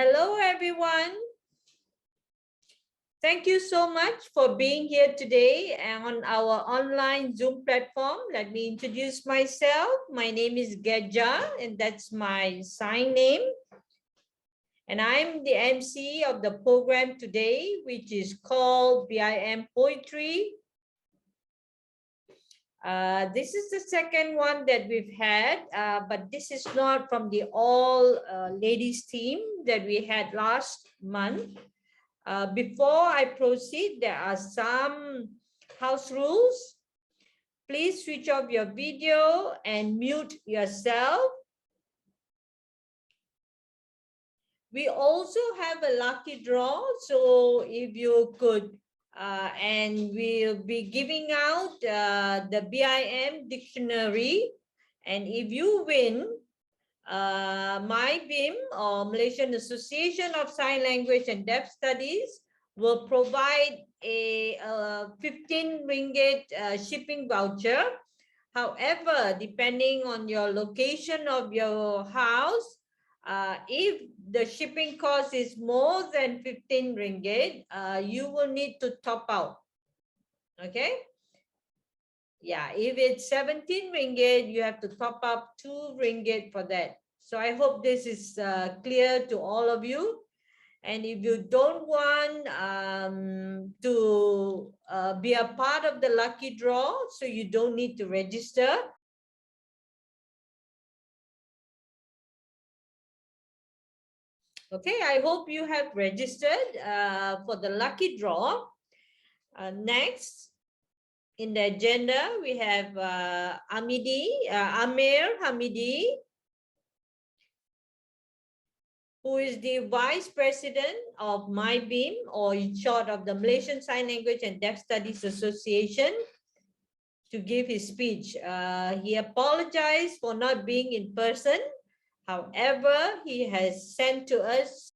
Hello, everyone. Thank you so much for being here today on our online Zoom platform. Let me introduce myself. My name is Geja, and that's my sign name. And I'm the MC of the program today, which is called BIM Poetry. This is the second one that we've had, but this is not from the all ladies team that we had last month. Before I proceed, there are some house rules. Please switch off your video and mute yourself. We also have a lucky draw, so if you could, and we'll be giving out the BIM dictionary, and if you win, my BIM or Malaysian Association of Sign Language and Deaf Studies will provide a 15 ringgit shipping voucher. However, depending on your location of your house, if the shipping cost is more than 15 ringgit, you will need to top out. Okay? Yeah, if it's 17 ringgit, you have to top up 2 ringgit for that. So I hope this is clear to all of you. And if you don't want to be a part of the lucky draw, so you don't need to register. Okay, I hope you have registered for the lucky draw. Next, in the agenda, we have Amir Hamidi, who is the Vice President of MyBeam, or in short of the Malaysian Sign Language and Deaf Studies Association, to give his speech. He apologized for not being in person. However, he has sent to us.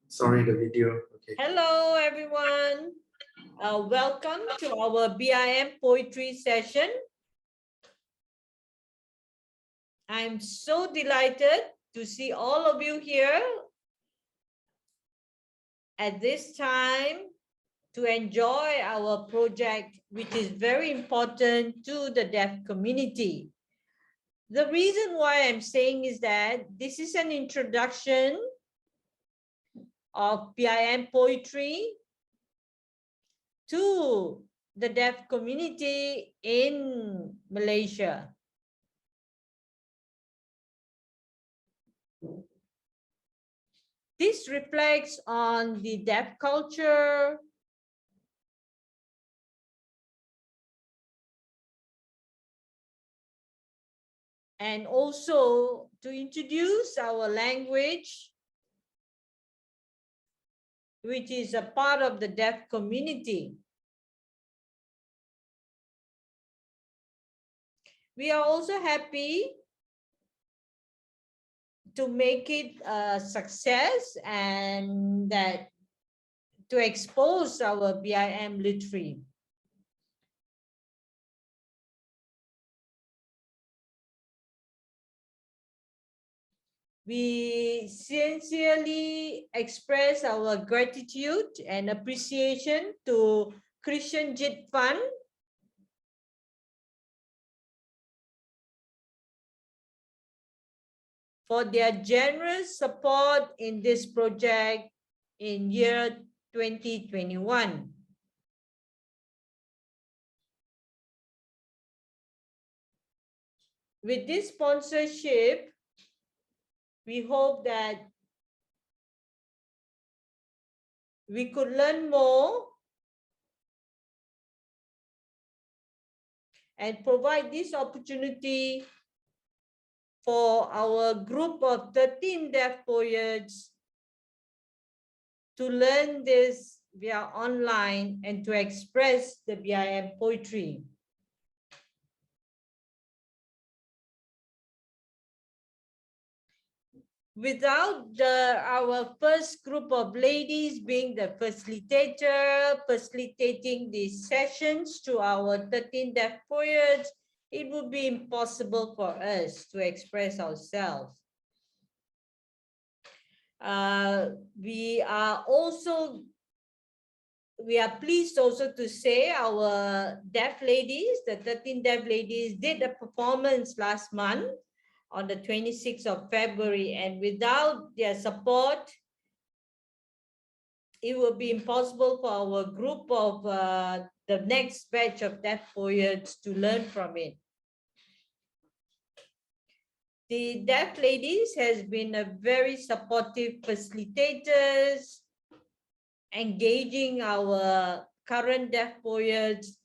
Sorry, the video. Okay. Hello, everyone. Welcome to our BIM poetry session. I'm so delighted to see all of you here at this time to enjoy our project, which is very important to the deaf community. The reason why I'm saying is that this is an introduction of BIM poetry to the deaf community in Malaysia. This reflects on the deaf culture, and also to introduce our language, which is a part of the deaf community. We are also happy to make it a success and that to expose our BIM literary. We sincerely express our gratitude and appreciation to Christian Jit Fund for their generous support in this project in year 2021. With this sponsorship, we hope that we could learn more and provide this opportunity for our group of 13 deaf poets to learn this via online and to express the BIM poetry. without our first group of ladies being the facilitating these sessions to our 13 deaf poets, it would be impossible for us to express ourselves. We are pleased also to say our deaf ladies, the 13 deaf ladies, did a performance last month on the 26th of February, and without their support, it will be impossible for our group of the next batch of deaf poets to learn from it. The deaf ladies has been a very supportive facilitators, engaging our current deaf poets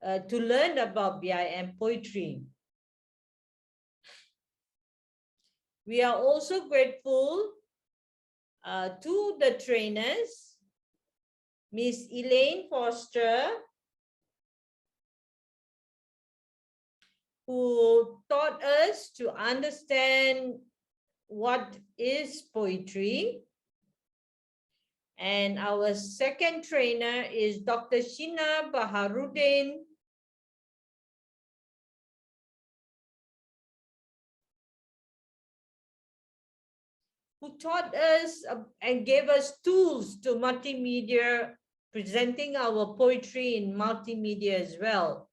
to learn about BIM poetry. We are also grateful to the trainers, Miss Elaine Foster, who taught us to understand what is poetry. And our second trainer is Dr. Shina Baharudin, who taught us and gave us tools to multimedia, presenting our poetry in multimedia as well.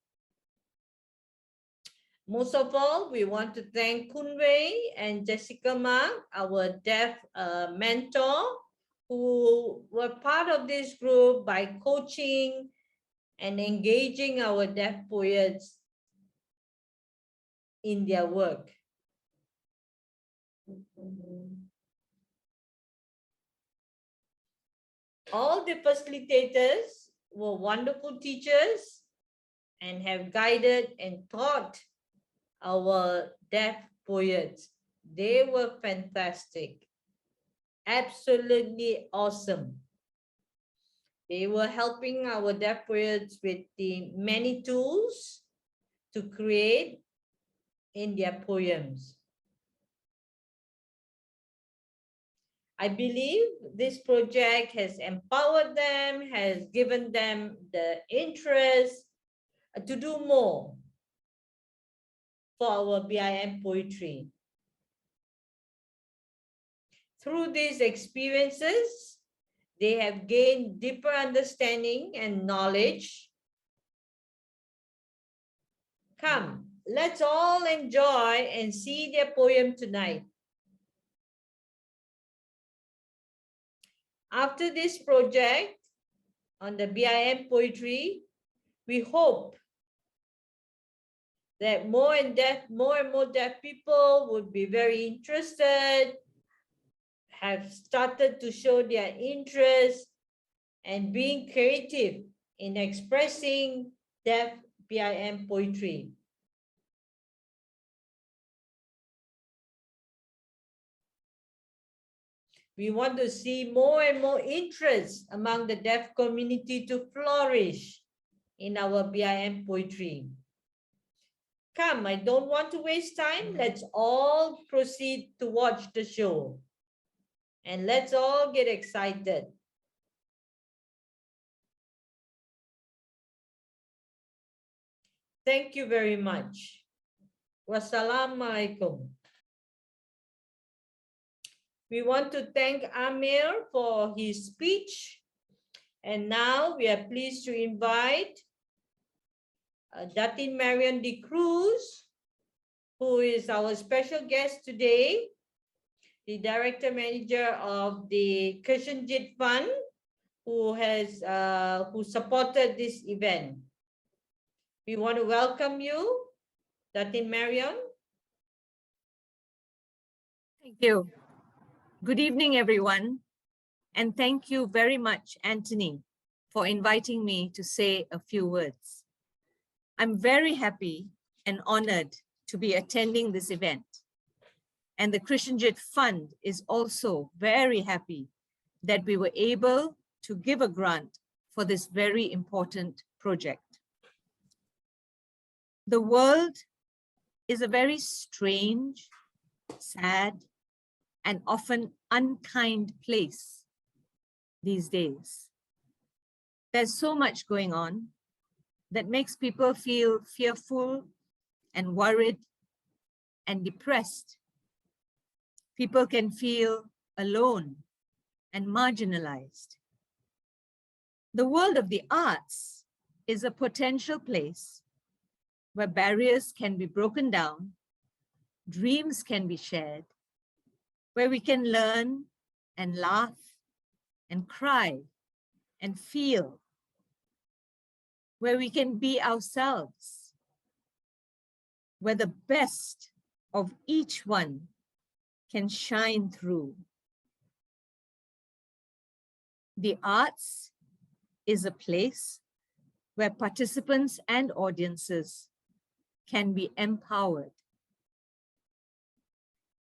Most of all, we want to thank Kunwei and Jessica Ma, our deaf mentor, who were part of this group by coaching and engaging our deaf poets in their work. All the facilitators were wonderful teachers and have guided and taught our deaf poets. They were fantastic, absolutely awesome. They were helping our deaf poets with the many tools to create in their poems. I believe this project has empowered them, has given them the interest to do more for our BIM poetry. Through these experiences, they have gained deeper understanding and knowledge. Come, let's all enjoy and see their poem tonight. After this project on the BIM poetry, we hope that more and more deaf people would be very interested, have started to show their interest and being creative in expressing deaf BIM poetry. We want to see more and more interest among the deaf community to flourish in our BIM poetry. Come, I don't want to waste time. Let's all proceed to watch the show. And let's all get excited. Thank you very much. Wassalamualaikum. We want to thank Amir for his speech. And now we are pleased to invite Datin Marian de Cruz, who is our special guest today, the Director Manager of the Krishnajit Fund, who supported this event. We want to welcome you, Datin Marian. Thank you. Good evening, everyone. And thank you very much, Anthony, for inviting me to say a few words. I'm very happy and honored to be attending this event. And the Krishnajit Fund is also very happy that we were able to give a grant for this very important project. The world is a very strange, sad, and often unkind place these days. There's so much going on that makes people feel fearful and worried and depressed. People can feel alone and marginalized. The world of the arts is a potential place where barriers can be broken down, dreams can be shared, where we can learn and laugh and cry and feel, where we can be ourselves, where the best of each one can shine through. The arts is a place where participants and audiences can be empowered.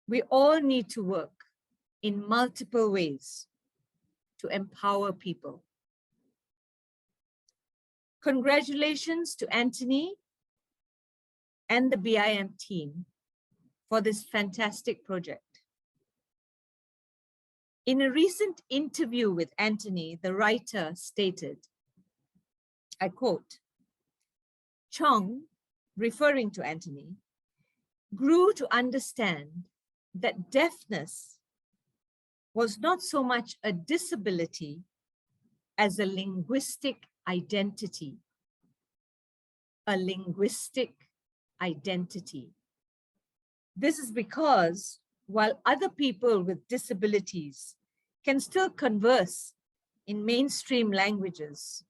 We all need to work in multiple ways to empower people. Congratulations to Anthony and the BIM team for this fantastic project. In a recent interview with Anthony, the writer stated, I quote, Chong, referring to Anthony, grew to understand that deafness was not so much a disability as a linguistic identity. A linguistic identity. This is because while other people with disabilities can still converse in mainstream languages,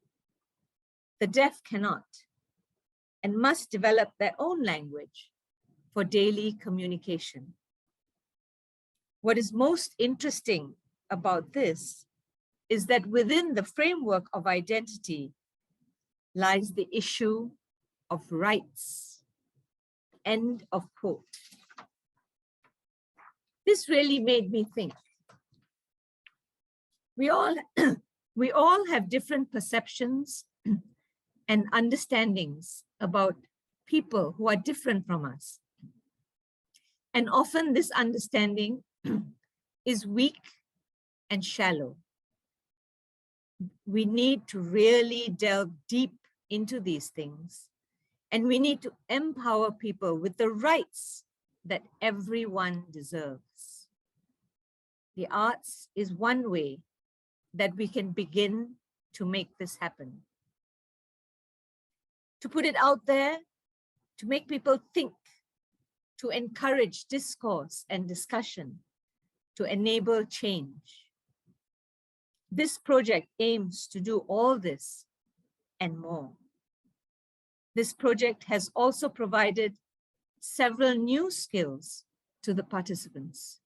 the deaf cannot and must develop their own language for daily communication. What is most interesting about this is that within the framework of identity lies the issue of rights. End of quote. This really made me think. We all have different perceptions and understandings about people who are different from us. And often this understanding is weak and shallow. We need to really delve deep into these things, and we need to empower people with the rights that everyone deserves. The arts is one way that we can begin to make this happen. To put it out there, to make people think, to encourage discourse and discussion, to enable change. This project aims to do all this and more. This project has also provided several new skills to the participants.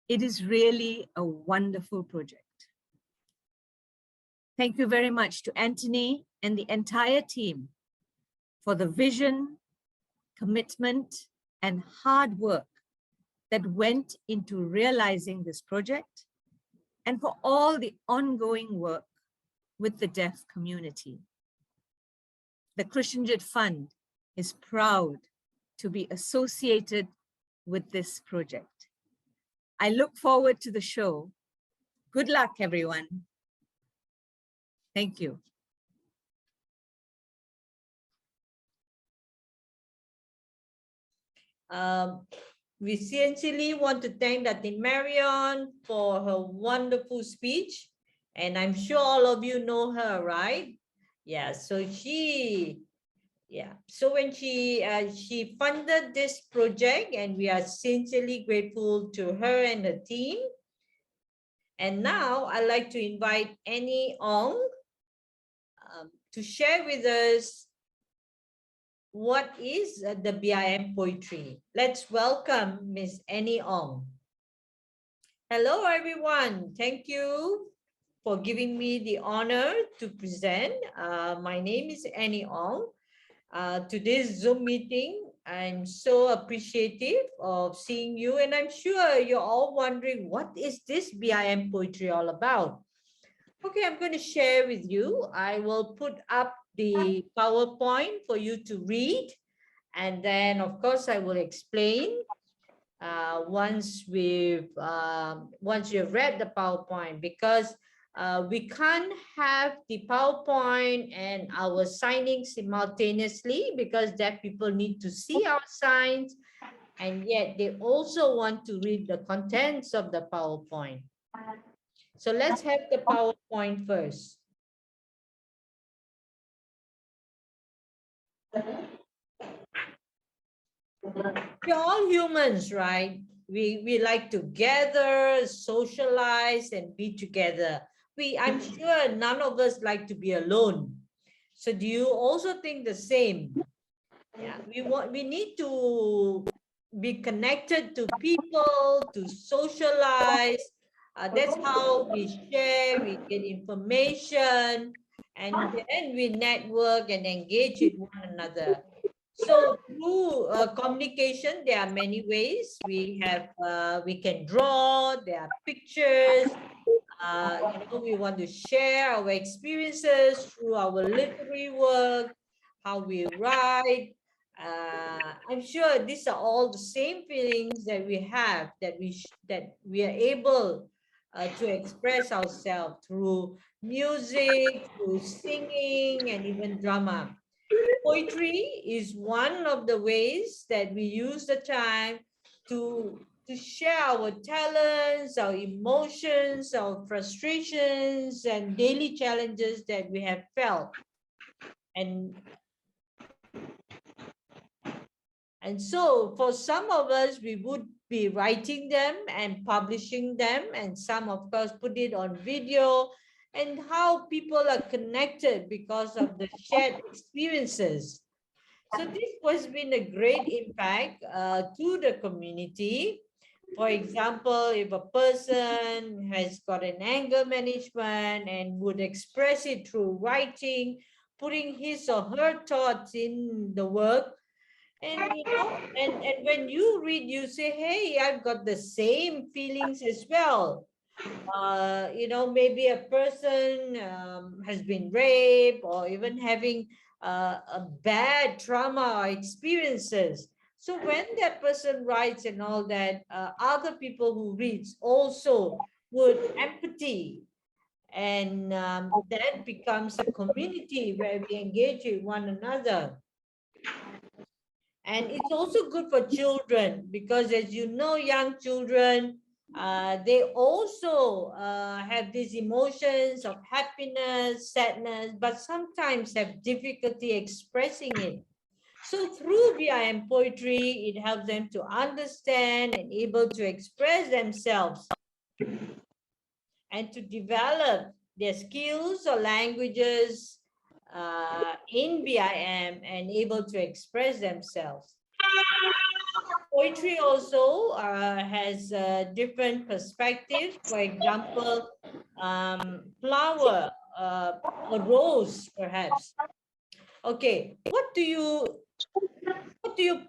It is really a wonderful project. Thank you very much to Anthony and the entire team for the vision, commitment, and hard work that went into realizing this project, and for all the ongoing work with the deaf community. The Krishnajit Fund is proud to be associated with this project. I look forward to the show. Good luck, everyone. Thank you. We sincerely want to thank Dr. Marion for her wonderful speech. And I'm sure all of you know her, right? Yeah, so when she funded this project, and we are sincerely grateful to her and the team. And now I'd like to invite Annie Ong to share with us what is the BIM poetry. Let's welcome Miss Annie Ong. Hello, everyone. Thank you for giving me the honor to present. My name is Annie Ong. Today's Zoom meeting, I'm so appreciative of seeing you, and I'm sure you're all wondering, what is this BIM poetry all about? Okay, I'm going to share with you. I will put up the PowerPoint for you to read, and then of course I will explain. once we've read the PowerPoint, because we can't have the PowerPoint and our signing simultaneously, because deaf people need to see our signs, and yet they also want to read the contents of the PowerPoint. So let's have the PowerPoint first. We're all humans, right? We like to gather, socialize, and be together. I'm sure none of us like to be alone. So do you also think the same? Yeah, we need to be connected to people, to socialize. That's how we share, we get information, and then we network and engage with one another. So through communication, there are many ways. We can draw, there are pictures. We want to share our experiences through our literary work, how we write. I'm sure these are all the same feelings that we have, that we are able to express ourselves through music, through singing, and even drama. Poetry is one of the ways that we use the time to share our talents, our emotions, our frustrations, and daily challenges that we have felt. And so for some of us, we would be writing them and publishing them, and some, of course, put it on video, and how people are connected because of the shared experiences. So this has been a great impact to the community. For example, if a person has got an anger management and would express it through writing, putting his or her thoughts in the work, and and when you read, you say, hey, I've got the same feelings as well. Maybe a person has been raped, or even having a bad trauma or experiences. So when that person writes and all that, other people who reads also would empathy, and that becomes a community where we engage with one another. And it's also good for children, because as you know, young children, they also have these emotions of happiness, sadness, but sometimes have difficulty expressing it. So through BIM poetry, it helps them to understand and able to express themselves and to develop their skills or languages in BIM and able to express themselves. Poetry also has different perspectives. For example, flower, a rose, perhaps. Okay, what do you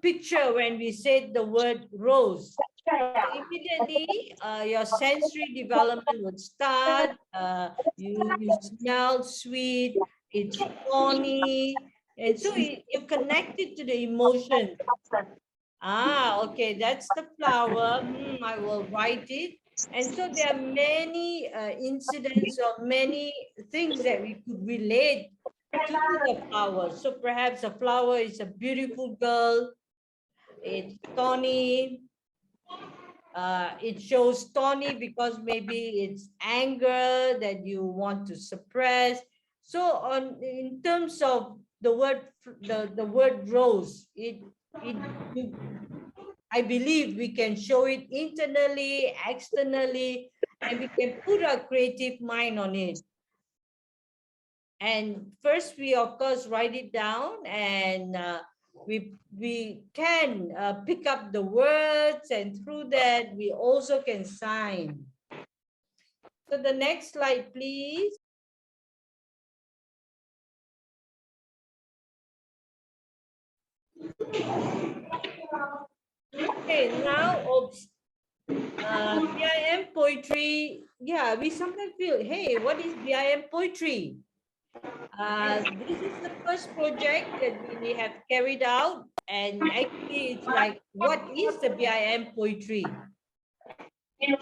picture when we say the word rose? Immediately, your sensory development would start. You smell sweet. It's thorny, and so you connect it to the emotion. Okay, that's the flower. I will write it. And so there are many incidents or many things that we could relate to the flower. So perhaps a flower is a beautiful girl. It's thorny. It shows thorny because maybe it's anger that you want to suppress. So in terms of the word rose, I believe we can show it internally, externally, and we can put our creative mind on it. And first, we of course write it down, and we can pick up the words, and through that we also can sign. So the next slide, please. Okay, now BIM poetry. Yeah, we sometimes feel, hey, what is BIM poetry? This is the first project that we have carried out And actually, it's like, what is the BIM poetry? You know,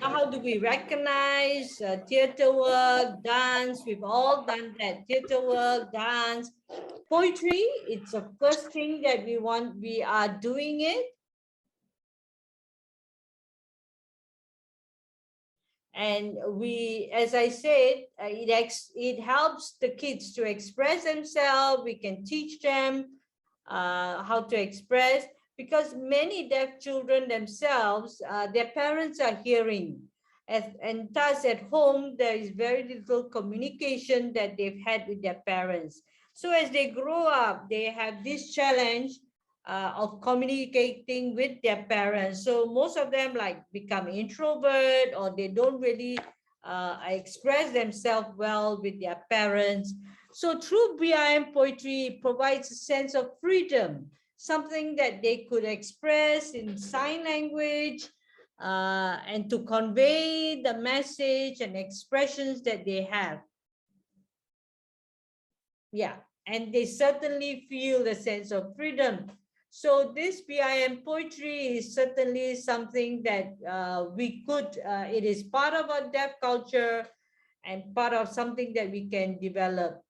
how do we recognize theater work, dance? We've all done that. Theater work, dance, poetry. It's the first thing that we want. We are doing it. And we, as I said, it helps the kids to express themselves. We can teach them how to express, because many deaf children themselves, their parents are hearing. And thus at home, there is very little communication that they've had with their parents. So as they grow up, they have this challenge of communicating with their parents. So most of them like become introvert, or they don't really express themselves well with their parents. So through BIM poetry provides a sense of freedom, something that they could express in sign language, and to convey the message and expressions that they have. Yeah, and they certainly feel the sense of freedom. So this BIM poetry is certainly something that we could, it is part of our deaf culture and part of something that we can develop.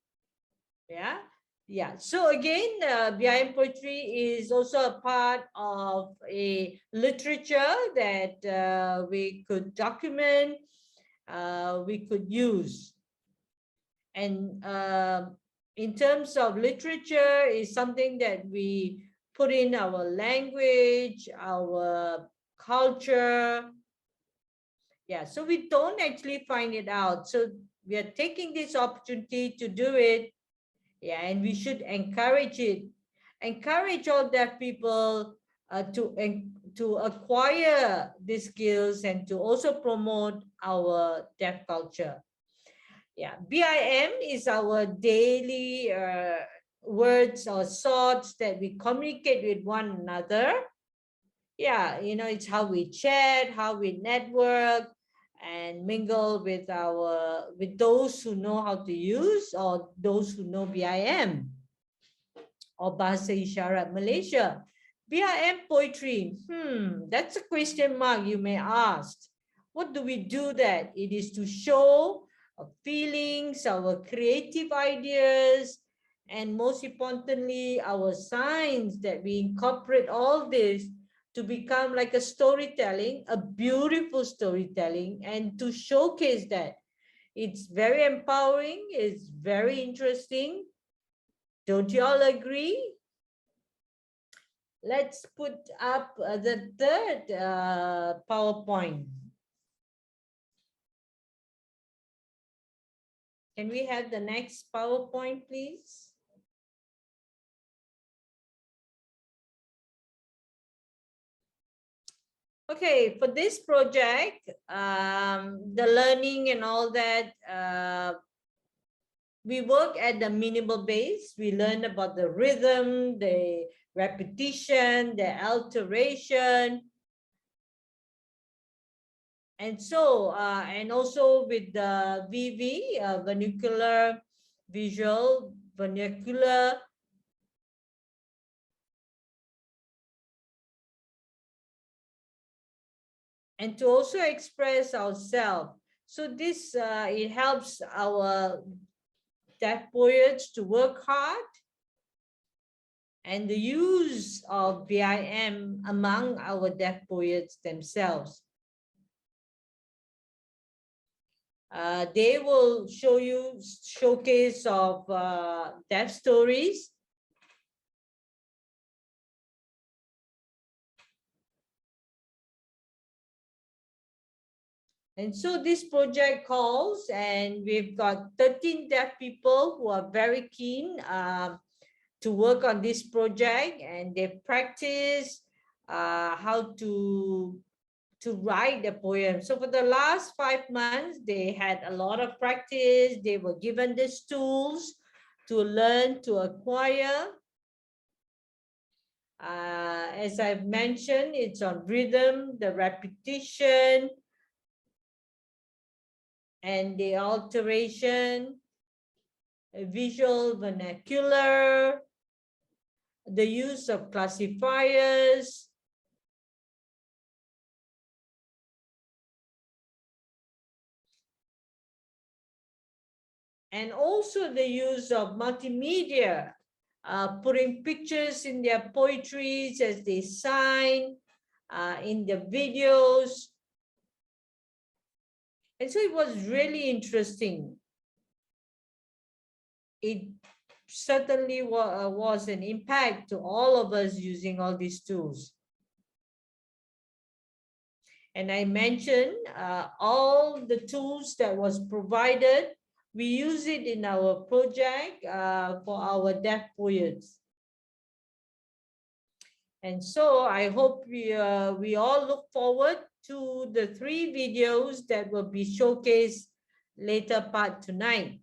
Yeah. Yeah. So again, BIM poetry is also a part of a literature that we could document, we could use. And in terms of literature, is something that we put in our language, our culture. Yeah, so we don't actually find it out. So we are taking this opportunity to do it. Yeah, and we should encourage it. Encourage all deaf people to acquire these skills and to also promote our deaf culture. Yeah, BIM is our daily words or thoughts that we communicate with one another. Yeah, you know, it's how we chat, how we network and mingle with those who know how to use, or those who know BIM or Bahasa Isyarat Malaysia. BIM poetry, that's a question mark you may ask. What do we do that? It is to show our feelings, our creative ideas, and most importantly, our signs, that we incorporate all this to become like a storytelling, a beautiful storytelling, and to showcase that. It's very empowering, it's very interesting. Don't you all agree? Let's put up the third PowerPoint. Can we have the next PowerPoint, please? Okay, for this project, the learning and all that, we work at the minimal base. We learn about the rhythm, the repetition, the alteration. And so, and also with the VV, vernacular, visual, vernacular. And to also express ourselves. So this, it helps our deaf poets to work hard, and the use of BIM among our deaf poets themselves. They will show you showcase of deaf stories. And so this project calls, and we've got 13 deaf people who are very keen to work on this project, and they practice how to write a poem. So for the last 5 months, they had a lot of practice. They were given these tools to learn, to acquire. As I've mentioned, it's on rhythm, the repetition, and the alteration, visual, vernacular, the use of classifiers, and also the use of multimedia, putting pictures in their poetries as they sign, in the videos. And so it was really interesting. It certainly was an impact to all of us using all these tools. And I mentioned all the tools that was provided. We use it in our project for our deaf poets. And so I hope we all look forward to the 3 videos that will be showcased later part tonight.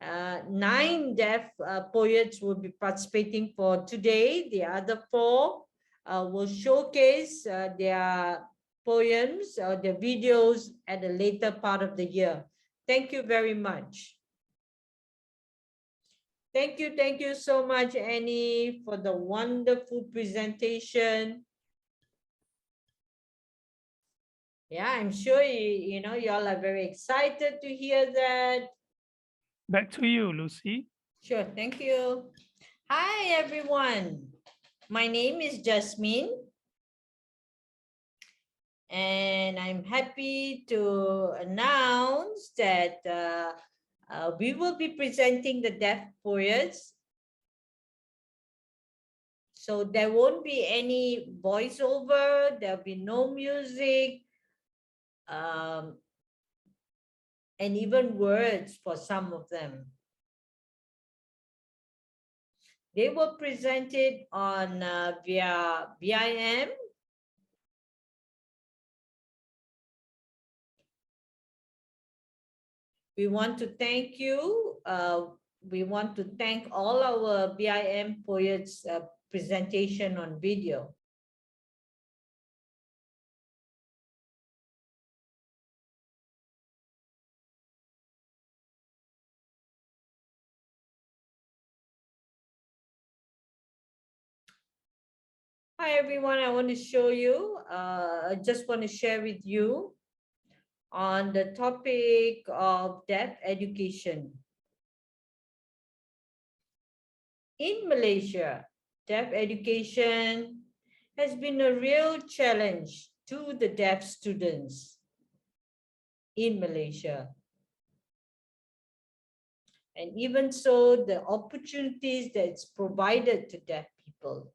9 deaf poets will be participating for today. The other 4 will showcase their poems or their videos at a later part of the year. Thank you very much. Thank you so much, Annie, for the wonderful presentation. Yeah, I'm sure you know y'all are very excited to hear that. Back to you, Lucy. Sure, thank you. Hi, everyone. My name is Jasmine. And I'm happy to announce that we will be presenting the deaf poets. So there won't be any voiceover, there'll be no music, and even words for some of them. They were presented on via BIM. We want to thank you. We want to thank all our BIM poets presentation on video. Hi everyone, I want to show you, I just want to share with you on the topic of deaf education. In Malaysia, deaf education has been a real challenge to the deaf students in Malaysia. And even so, the opportunities that's provided to deaf people.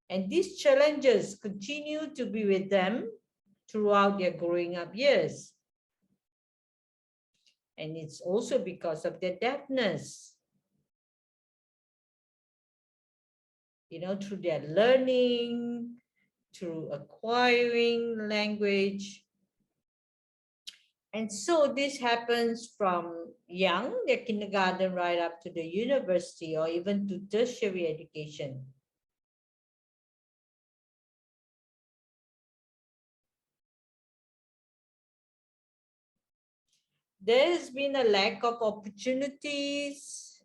And these challenges continue to be with them throughout their growing up years. And it's also because of their deafness. You know, through their learning, through acquiring language. And so this happens from young, their kindergarten, right up to the university or even to tertiary education. There's been a lack of opportunities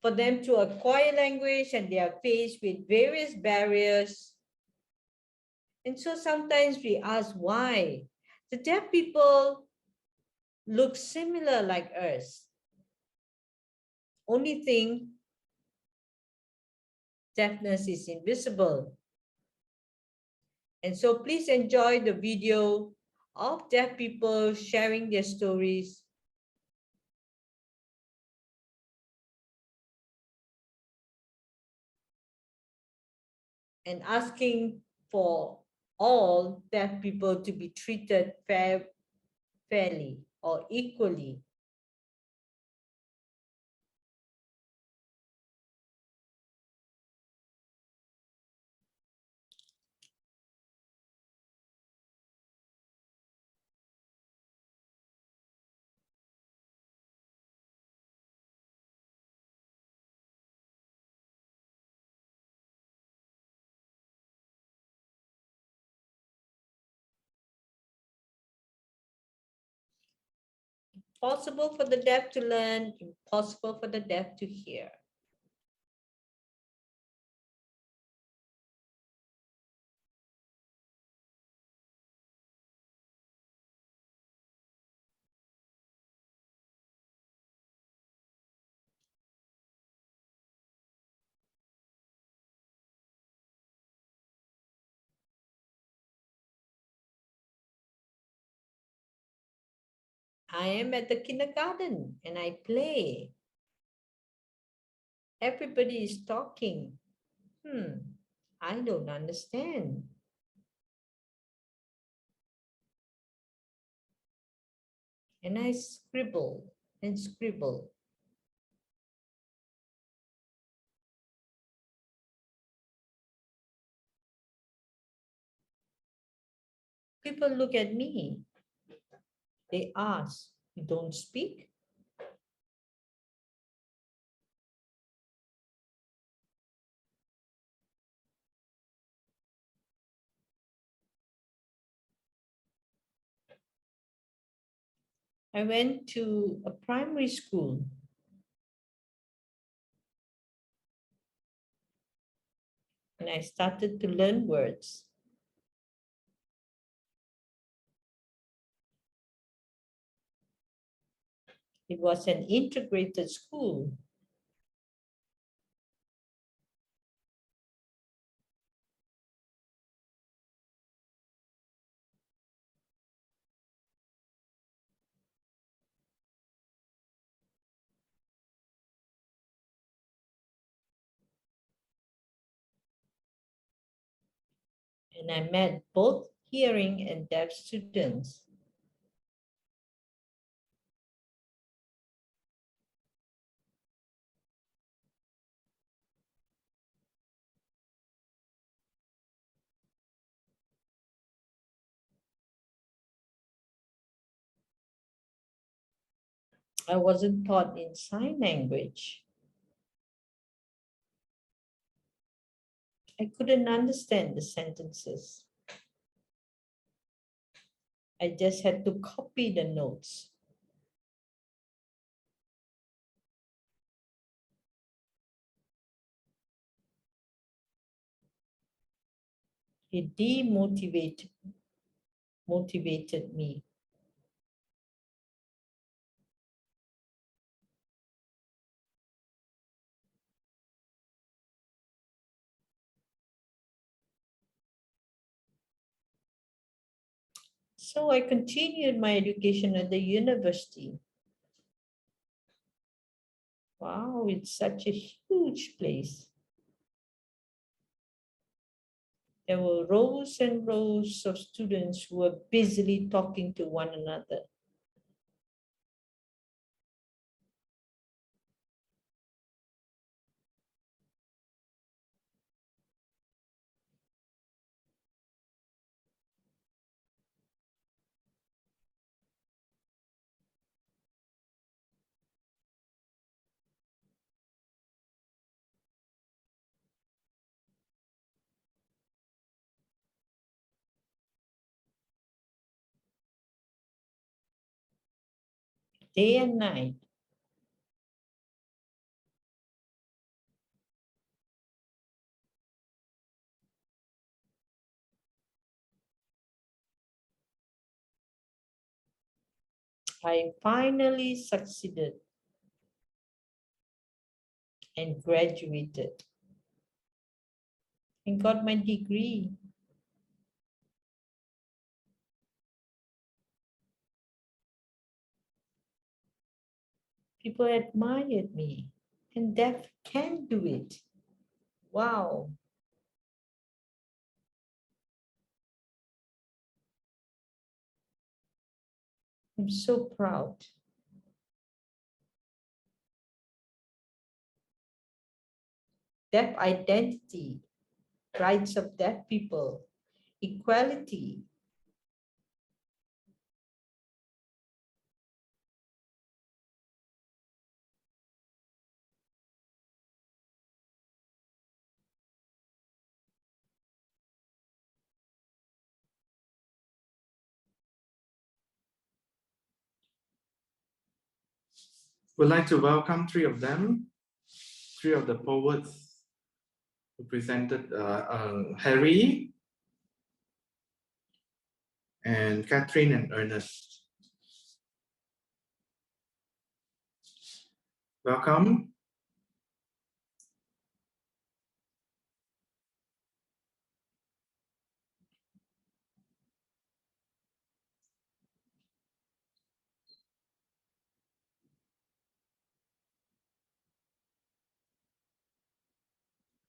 for them to acquire language, and they are faced with various barriers. And so sometimes we ask why. The deaf people look similar like us. Only thing, deafness is invisible. And so please enjoy the video of deaf people sharing their stories. And asking for all deaf people to be treated fairly or equally. Possible for the deaf to learn, impossible for the deaf to hear. I am at the kindergarten and I play. Everybody is talking. I don't understand. And I scribble and scribble. People look at me. They ask, you don't speak? I went to a primary school. And I started to learn words. It was an integrated school. And I met both hearing and deaf students. I wasn't taught in sign language. I couldn't understand the sentences. I just had to copy the notes. It motivated me. So I continued my education at the university. Wow, it's such a huge place. There were rows and rows of students who were busily talking to one another. Day and night. I finally succeeded and graduated and got my degree. People admired me, and deaf can do it. Wow, I'm so proud. Deaf identity, rights of deaf people, equality. Would like to welcome three of them, three of the poets who presented, Harry and Catherine and Ernest. Welcome.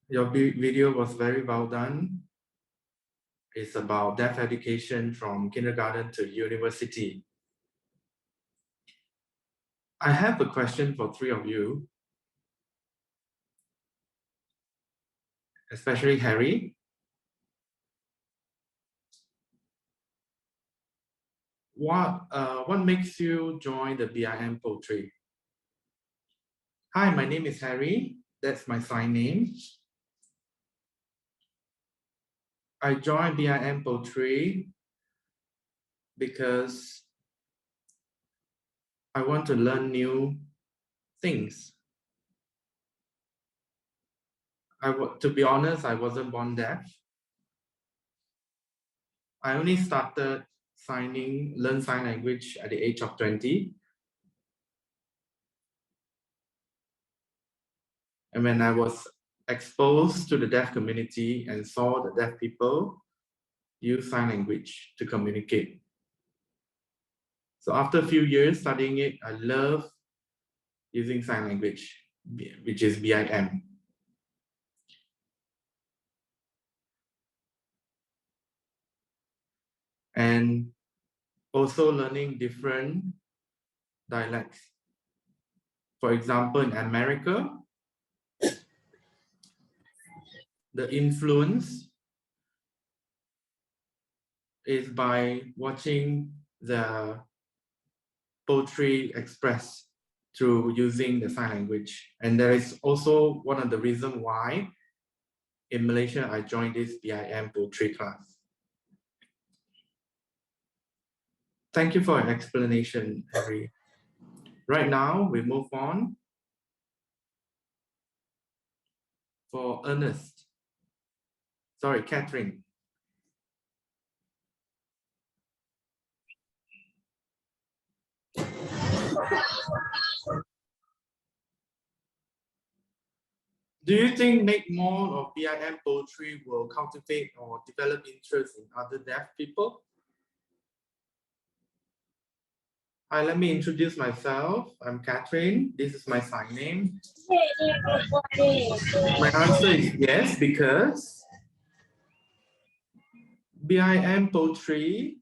Your video was very well done. It's about deaf education from kindergarten to university. I have a question for three of you, especially Harry. What makes you join the BIM poetry? Hi, my name is Harry. That's my sign name. I joined BIM poetry because I want to learn new things. To be honest, I wasn't born deaf. I only started learn sign language at the age of 20. And when I was exposed to the deaf community and saw the deaf people use sign language to communicate. So after a few years studying it, I love using sign language, which is BIM. And also learning different dialects. For example, in America, the influence is by watching the poetry expressed through using the sign language. And there is also one of the reasons why in Malaysia, I joined this BIM poetry class. Thank you for your explanation, Harry. Right now, we move on for Ernest. Sorry, Catherine. Do you think make more of BIM poetry will cultivate or develop interest in other deaf people? Hi, let me introduce myself. I'm Catherine. This is my sign name. My answer is yes, because BIM poetry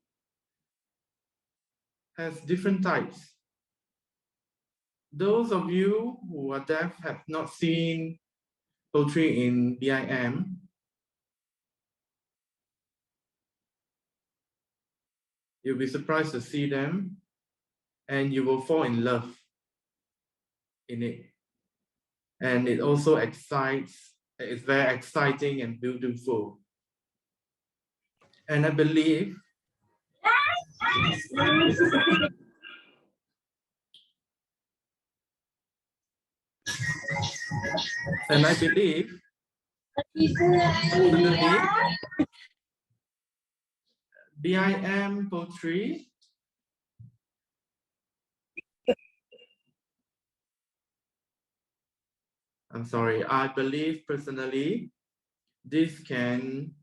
has different types. Those of you who are deaf have not seen poetry in BIM. You'll be surprised to see them and you will fall in love in it. And it also excites, it's very exciting and beautiful. And I believe personally, BIM poetry I believe personally, this can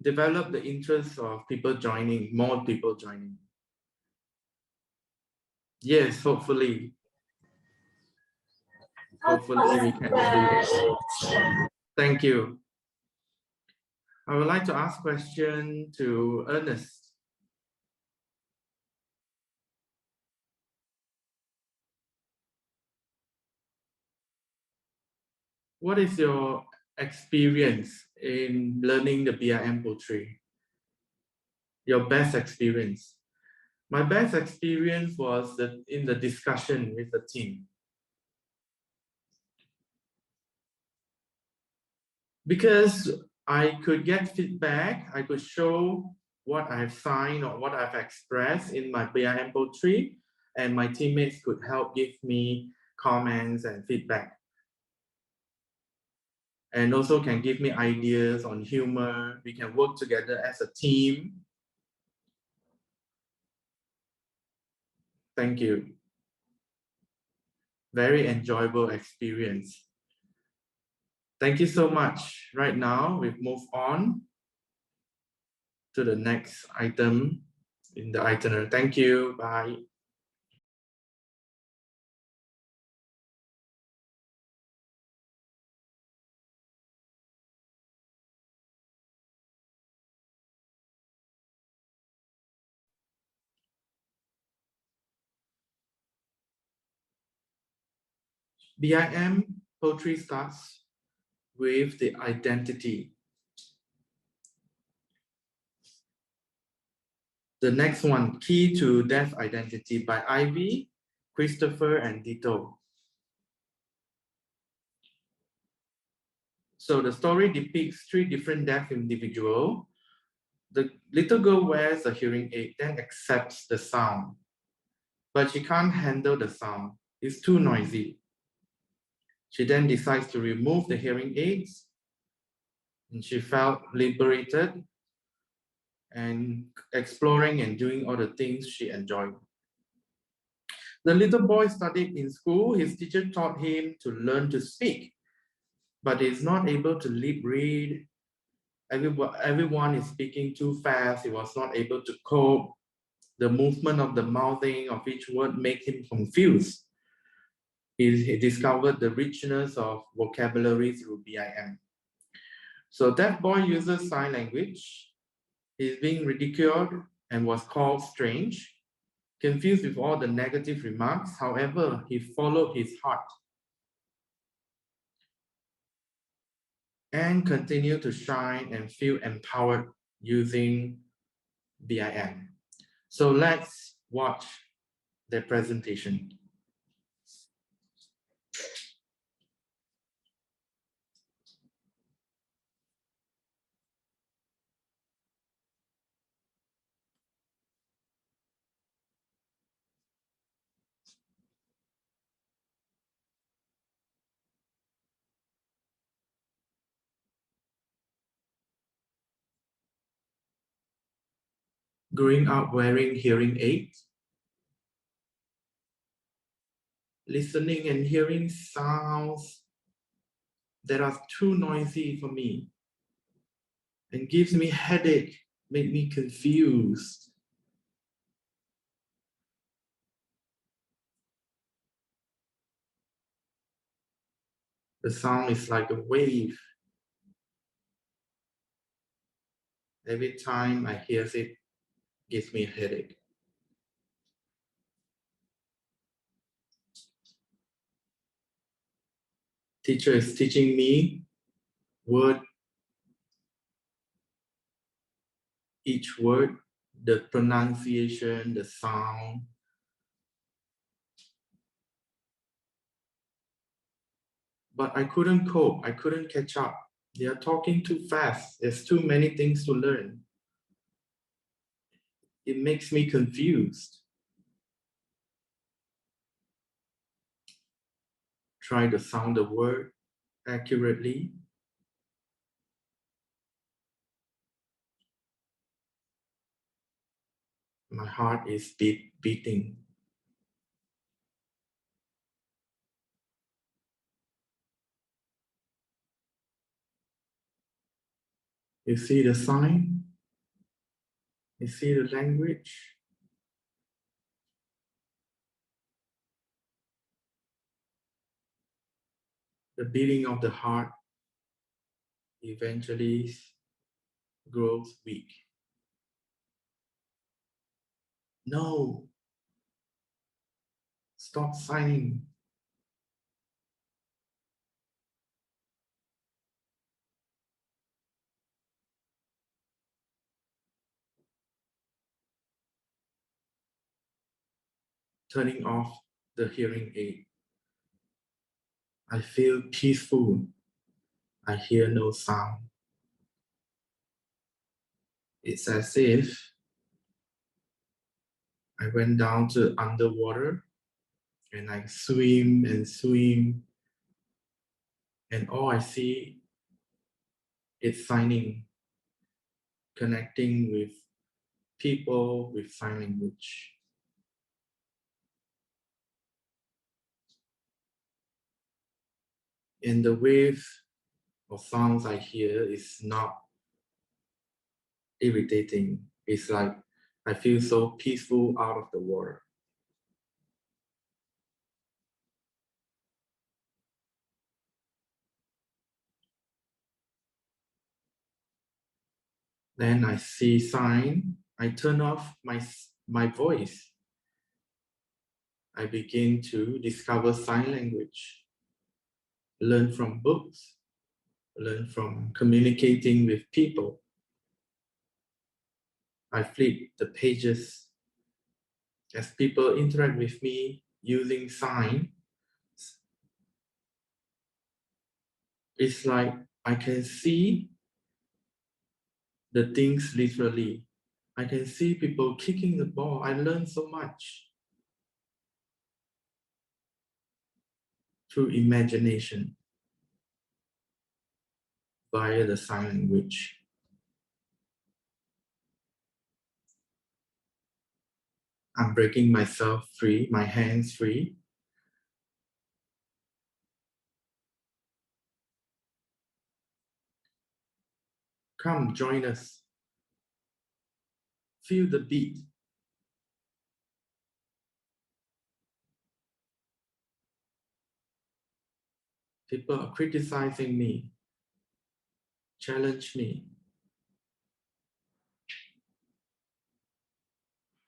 develop the interest of people joining, more people joining. Yes, hopefully. Hopefully we can do that. Thank you. I would like to ask a question to Ernest. What is your experience in learning the BIM poetry? Your best experience? My best experience was in the discussion with the team. Because I could get feedback, I could show what I've signed or what I've expressed in my BIM poetry, and my teammates could help give me comments and feedback. And also can give me ideas on humor. We can work together as a team. Thank you. Very enjoyable experience. Thank you so much. Right now, we've moved on to the next item in the itinerary. Thank you. Bye. BIM poetry starts with the identity. The next one, Key to Deaf Identity by Ivy, Christopher, and Dito. So the story depicts 3 different deaf individuals. The little girl wears a hearing aid, then accepts the sound, but she can't handle the sound. It's too noisy. She then decides to remove the hearing aids, and she felt liberated and exploring and doing all the things she enjoyed. The little boy studied in school. His teacher taught him to learn to speak, but he's not able to read. Everyone is speaking too fast. He was not able to cope. The movement of the mouthing of each word made him confused. He discovered the richness of vocabulary through BIM. So that boy uses sign language. He's being ridiculed and was called strange, confused with all the negative remarks. However, he followed his heart and continued to shine and feel empowered using BIM. So let's watch their presentation. Growing up wearing hearing aids, listening and hearing sounds that are too noisy for me and gives me headache, make me confused. The sound is like a wave. Every time I hear it, gives me a headache. Teacher is teaching me word, each word, the pronunciation, the sound. But I couldn't cope, I couldn't catch up. They are talking too fast. There's too many things to learn. It makes me confused. Try to sound the word accurately. My heart is beating. You see the sign? You see the language? The beating of the heart eventually grows weak. No, stop signing. Turning off the hearing aid. I feel peaceful. I hear no sound. It's as if I went down to underwater and I swim and swim, and all I see is signing, connecting with people with sign language. And the waves or sounds I hear is not irritating. It's like I feel so peaceful out of the water. Then I see sign. I turn off my voice. I begin to discover sign language, learn from books, learn from communicating with people. I flip the pages as people interact with me using sign. It's like I can see the things literally. I can see people kicking the ball. I learned so much through imagination via the sign language. I'm breaking myself free, my hands free. Come join us. Feel the beat. People are criticizing me, challenge me.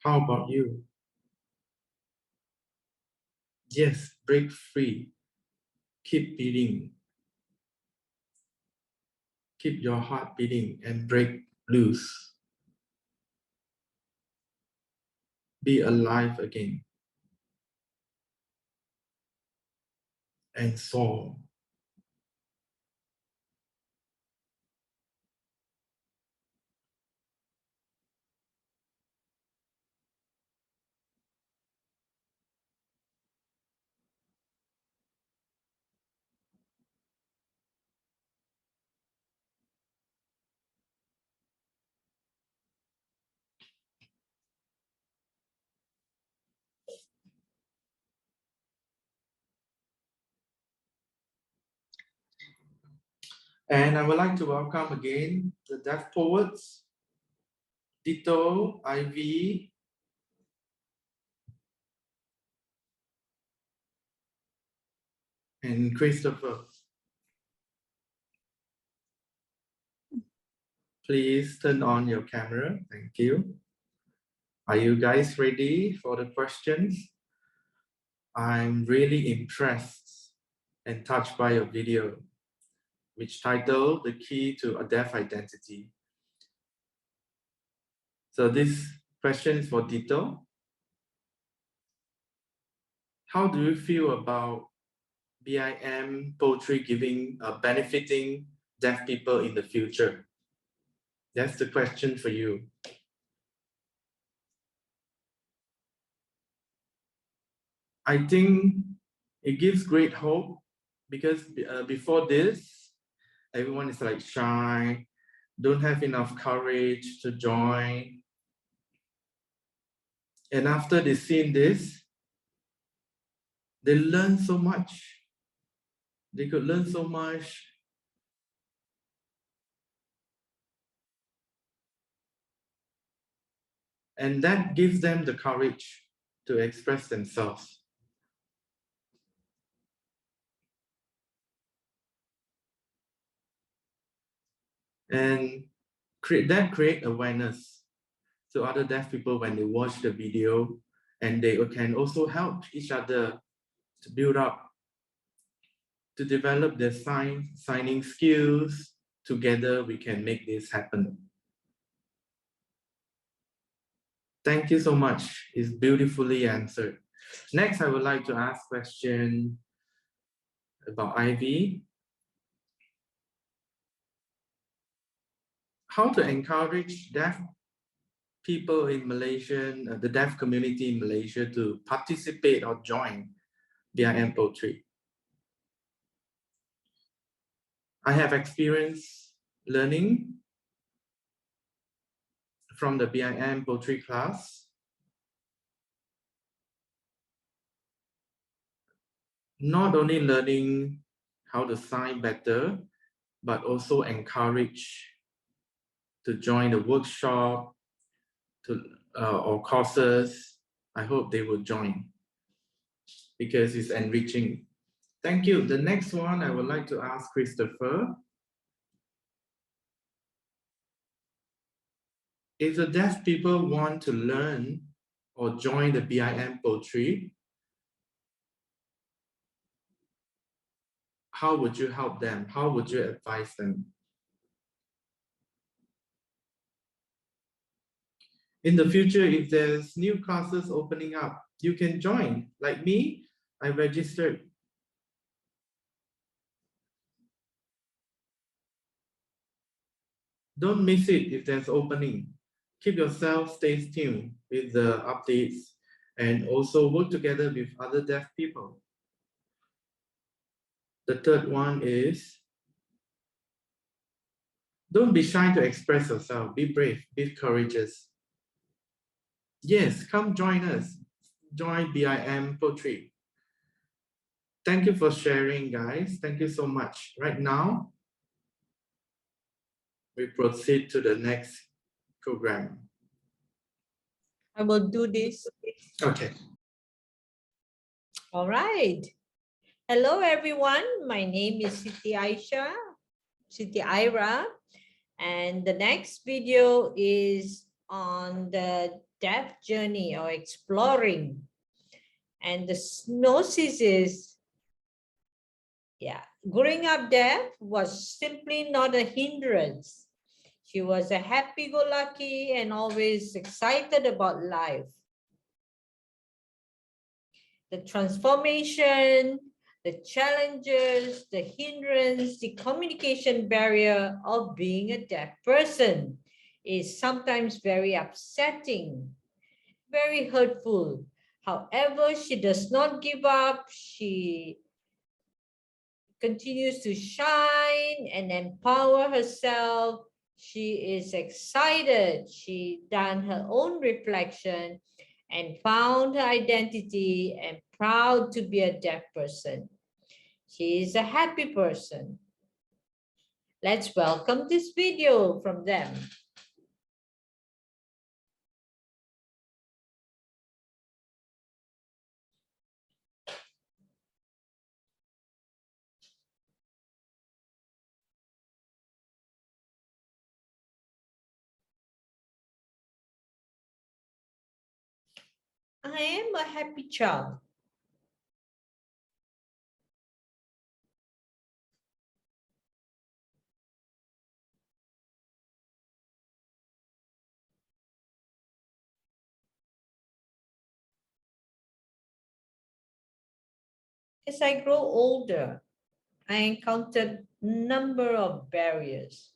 How about you? Yes, break free. Keep beating. Keep your heart beating and break loose. Be alive again. And soar. And I would like to welcome again the deaf poets, Dito, Ivy, and Christopher. Please turn on your camera. Thank you. Are you guys ready for the questions? I'm really impressed and touched by your video, which titled The Key to a Deaf Identity. So this question is for Dito. How do you feel about BIM poetry giving benefiting deaf people in the future? That's the question for you. I think it gives great hope because before this, everyone is like shy, don't have enough courage to join. And after they seen this, they learn so much. They could learn so much. And that gives them the courage to express themselves. And create awareness. So other deaf people, when they watch the video, and they can also help each other to build up, to develop their signing skills. Together, we can make this happen. Thank you so much. It's beautifully answered. Next, I would like to ask question about Ivy. how to encourage deaf people in Malaysia, the deaf community in Malaysia to participate or join BIM poetry. I have experience learning from the BIM poetry class. Not only learning how to sign better, but also encourage to join the workshop or courses. I hope they will join because it's enriching. Thank you. The next one I would like to ask Christopher. If the deaf people want to learn or join the BIM poetry, how would you help them? How would you advise them? In the future, if there's new classes opening up, you can join. Like me, I registered. Don't miss it if there's opening. Keep yourself, stay tuned with the updates and also work together with other deaf people. The third one is, don't be shy to express yourself. Be brave, be courageous. Yes, come join us. Join BIM Poetry. Thank you for sharing, guys. Thank you so much. Right now, we proceed to the next program. I will do this. Okay. All right. Hello, everyone. My name is Siti Ira, and the next video is on the deaf journey or exploring. And the synopsis is, growing up deaf was simply not a hindrance. She was a happy-go-lucky and always excited about life. The transformation, the challenges, the hindrance, the communication barrier of being a deaf person is sometimes very upsetting, very hurtful. However, she does not give up. She continues to shine and empower herself. She is excited. She done her own reflection and found her identity and proud to be a deaf person. She is a happy person. Let's welcome this video from them. I am a happy child. As I grow older, I encountered a number of barriers.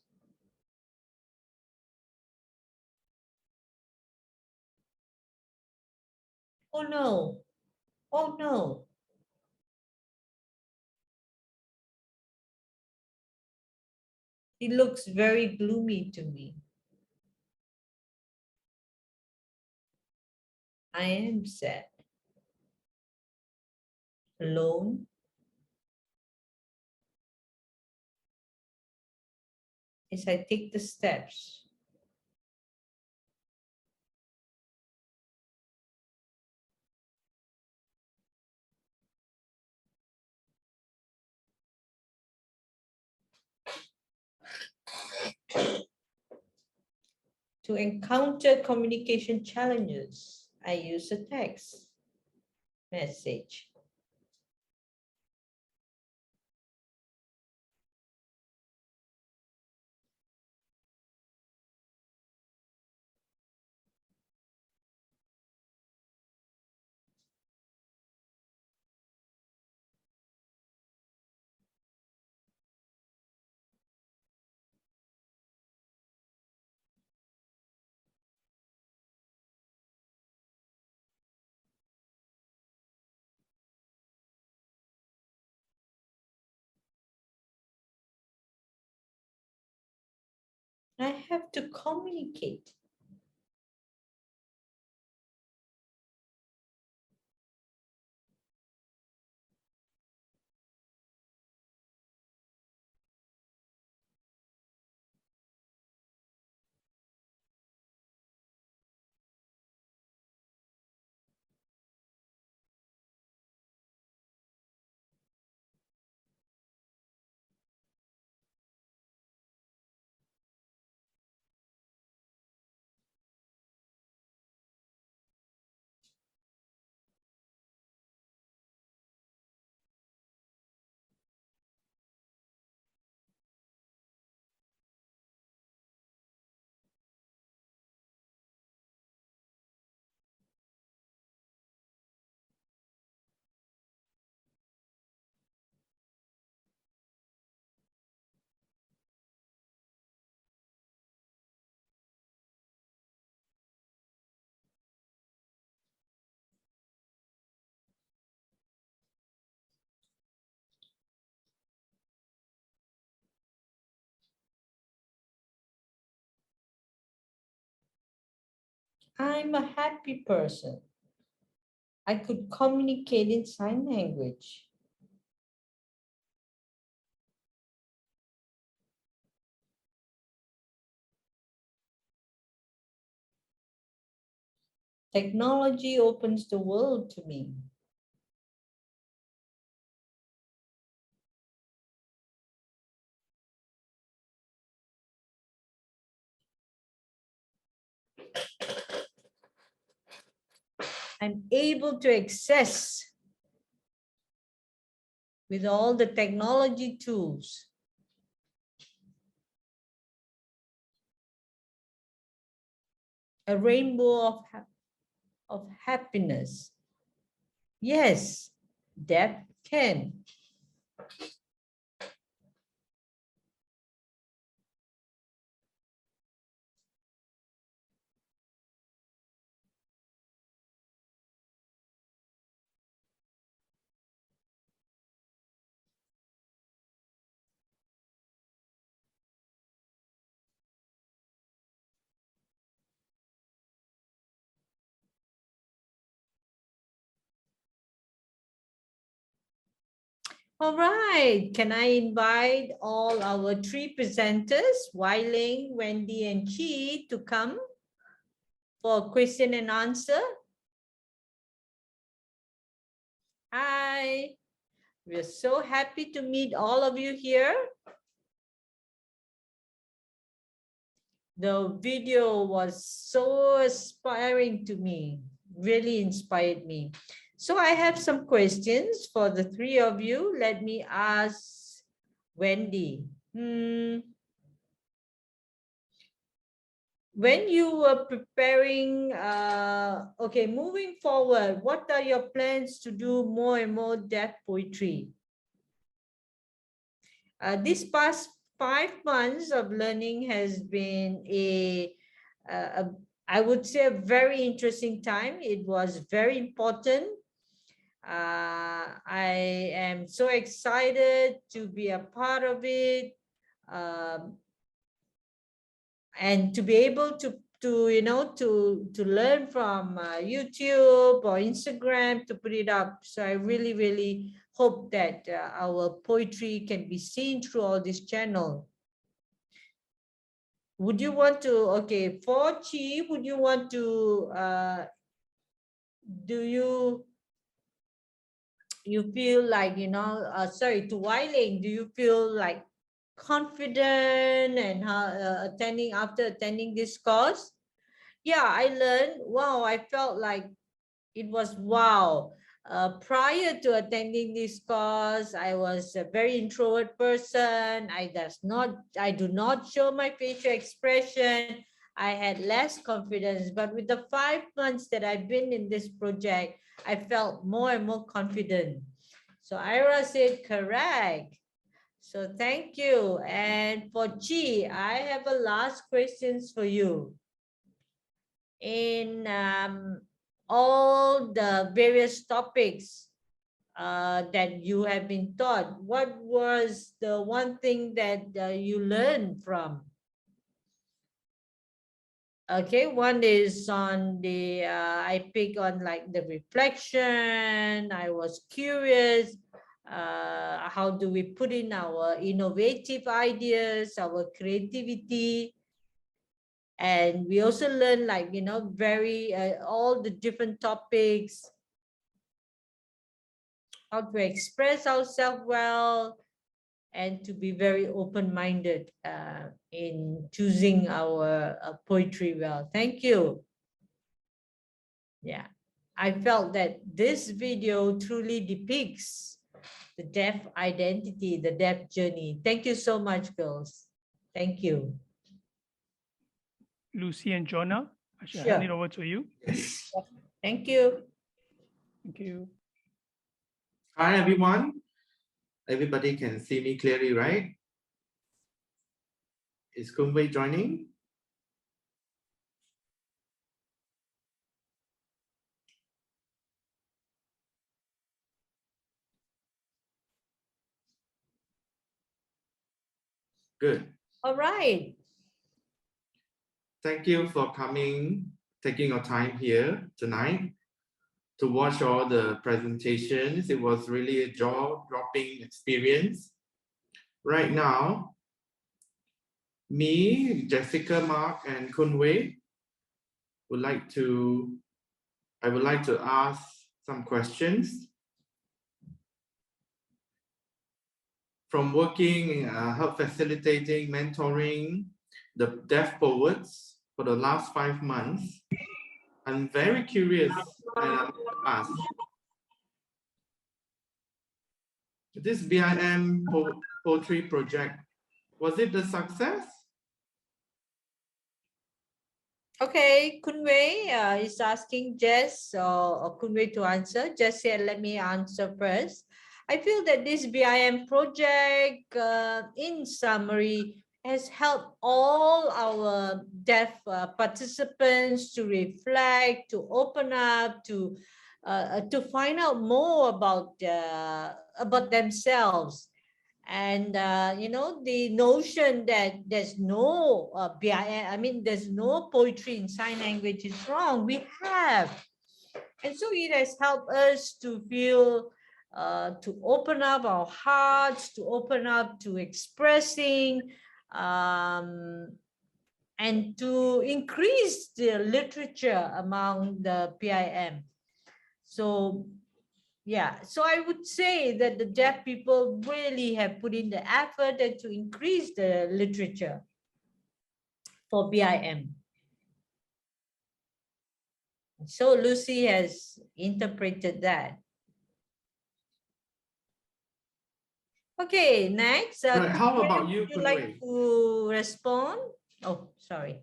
Oh no, oh no. It looks very gloomy to me. I am sad, alone, as I take the steps. To encounter communication challenges, I use a text message. have to communicate. I'm a happy person. I could communicate in sign language. Technology opens the world to me. I'm able to access with all the technology tools. A rainbow of happiness. Yes, that can. All right, can I invite all our three presenters, Wai Ling, Wendy, and Chi, to come for question and answer? Hi, we're so happy to meet all of you here. The video was so inspiring to me, really inspired me. So I have some questions for the three of you. Let me ask Wendy. When you were preparing, okay, moving forward, what are your plans to do more and more deaf poetry? This past 5 months of learning has been I would say, a very interesting time. It was very important. I am so excited to be a part of it, and to be able to learn from YouTube or Instagram to put it up. So I really hope that our poetry can be seen through all this channel. Would you want to, okay, for Chi, would you want to, do you feel like, sorry, to Wai Ling, do you feel like confident and after attending this course? Yeah, I learned, wow, I felt like it was wow. Prior to attending this course, I was a very introvert person. I do not show my facial expression. I had less confidence, but with the 5 months that I've been in this project, I felt more and more confident. So Ira said correct. So thank you. And for Chi, I have a last questions for you. In all the various topics that you have been taught, what was the one thing that you learned from? Okay, one is on the, I pick on like the reflection. I was curious, how do we put in our innovative ideas, our creativity? And we also learn like, you know, very, all the different topics, how to express ourselves well, and to be very open-minded in choosing our poetry well. Thank you. Yeah, I felt that this video truly depicts the deaf identity, the deaf journey. Thank you so much, girls. Thank you. Lucy and Jonah, I shall hand it Sure. over to you. Yes. Thank you. Thank you. Hi, everyone. Everybody can see me clearly, right? Is Kun Wei joining? Good. All right. Thank you for coming, taking your time here tonight to watch all the presentations. It was really a jaw-dropping experience. Right now, me, Jessica, Mark, and Kun Wei I would like to ask some questions. From working, help facilitating, mentoring the deaf poets for the last 5 months, I'm very curious and I want to ask, this BIM poetry project, was it a success? Okay, Kun Wei is asking Jess or Kun Wei to answer. Jess said, let me answer first. I feel that this BIM project, in summary, has helped all our deaf participants to reflect, to open up, to find out more about themselves. And you know, the notion that there's no BIM, I mean, there's no poetry in sign language is wrong. We have. And so it has helped us to feel, to open up our hearts, to open up to expressing, and to increase the literature among the PIM. So yeah, so I would say that the deaf people really have put in the effort and to increase the literature for BIM. So Lucy has interpreted that. Okay, next. Right, how about you, Would you Kun like Wei? to respond? Oh, sorry.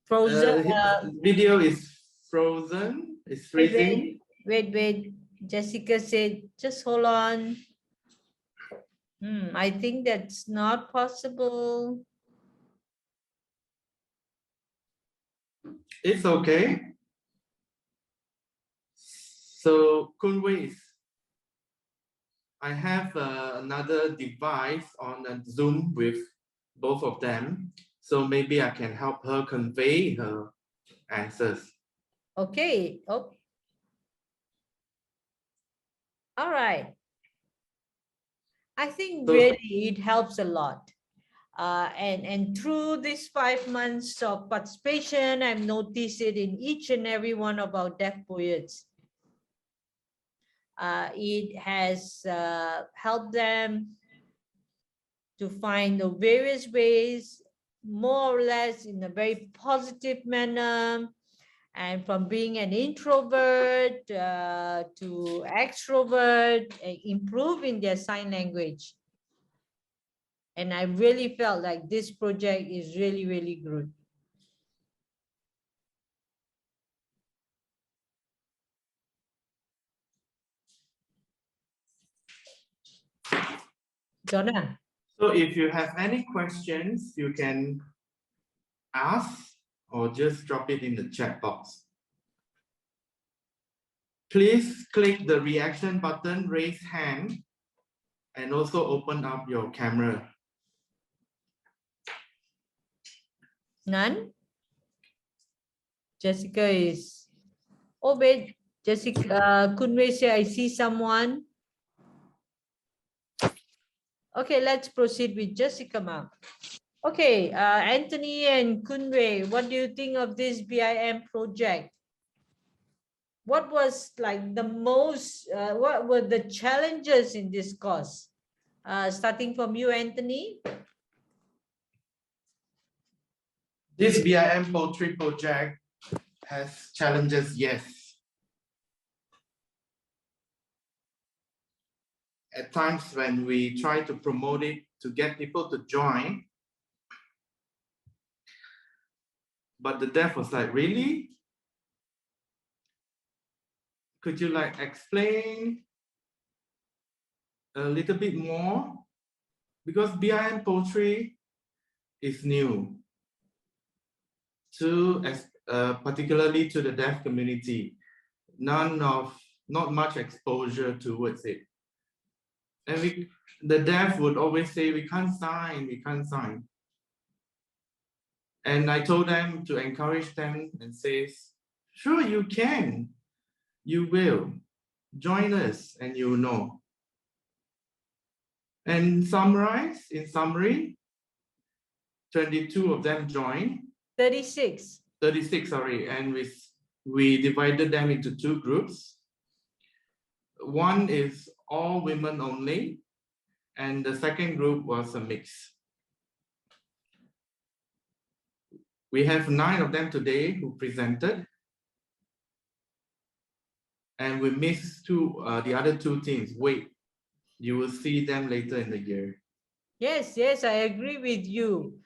Frozen. Video is frozen, it's freezing. Wait. Jessica said, just hold on. I think that's not possible. It's okay. So Kun Wei, I have another device on a Zoom with both of them. So maybe I can help her convey her answers. Okay. Oh. All right. I think So- really it helps a lot. And through these 5 months of participation, I've noticed it in each and every one of our deaf poets. It has helped them to find the various ways, more or less in a very positive manner, and from being an introvert to extrovert, improving their sign language. And I really felt like this project is really, really good. Jonah. So if you have any questions, you can ask or just drop it in the chat box. Please click the reaction button, raise hand, and also open up your camera. None? Jessica is... Oh, wait. Jessica, Kunwei say, I see someone. Okay, let's proceed with Jessica, ma'am. Okay, Anthony and Kunwei, what do you think of this BIM project? What was like the most, what were the challenges in this course? Starting from you, Anthony. This BIM poetry project has challenges, yes. At times when we try to promote it to get people to join, but the deaf was like, really? Could you like explain a little bit more? Because BIM poetry is new to, particularly to the deaf community. Not much exposure towards it. And the deaf would always say, we can't sign, we can't sign. And I told them to encourage them and says, sure, you can, you will. Join us and you will know. And in summary, 22 of them joined. 36. 36, sorry, and we divided them into two groups. One is all women only, and the second group was a mix. We have 9 of them today who presented, and we missed the other 2 teams. Wait, you will see them later in the year. Yes, I agree with you.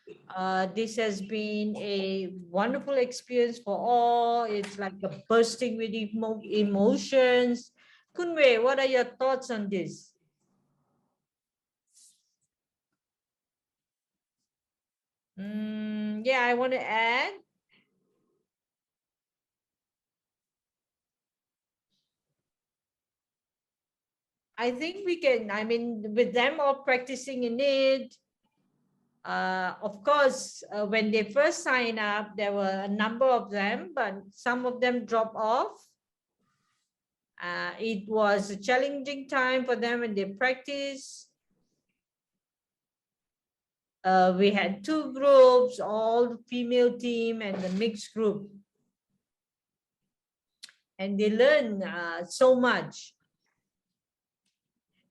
This has been a wonderful experience for all. It's like a bursting with emotions. Kunwei, what are your thoughts on this? Yeah, I want to add. I think we can, I mean, with them all practicing in it, of course, when they first signed up, there were a number of them, but some of them dropped off. It was a challenging time for them when they practiced. We had 2 groups, all female team and the mixed group. And they learned so much.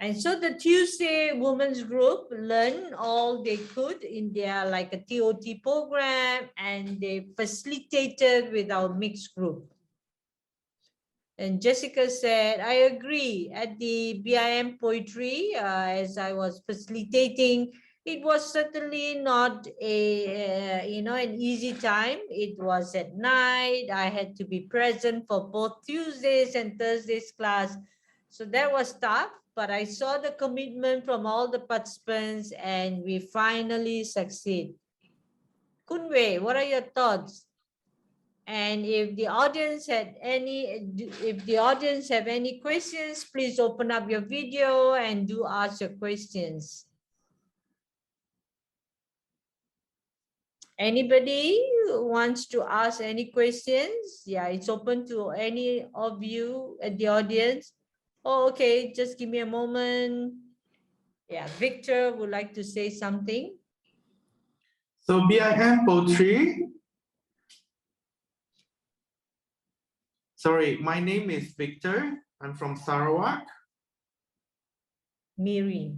And so the Tuesday women's group learned all they could in their like a TOT program, and they facilitated with our mixed group. And Jessica said, I agree. At the BIM poetry, as I was facilitating, it was certainly not a, an easy time. It was at night. I had to be present for both Tuesdays and Thursdays class. So that was tough, but I saw the commitment from all the participants and we finally succeed. Kunwei, what are your thoughts? And if the audience have any questions, please open up your video and do ask your questions. Anybody wants to ask any questions? Yeah, it's open to any of you at the audience. Oh, okay, just give me a moment. Yeah, Victor would like to say something. So BIM poetry. Sorry, my name is Victor. I'm from Sarawak. Miri.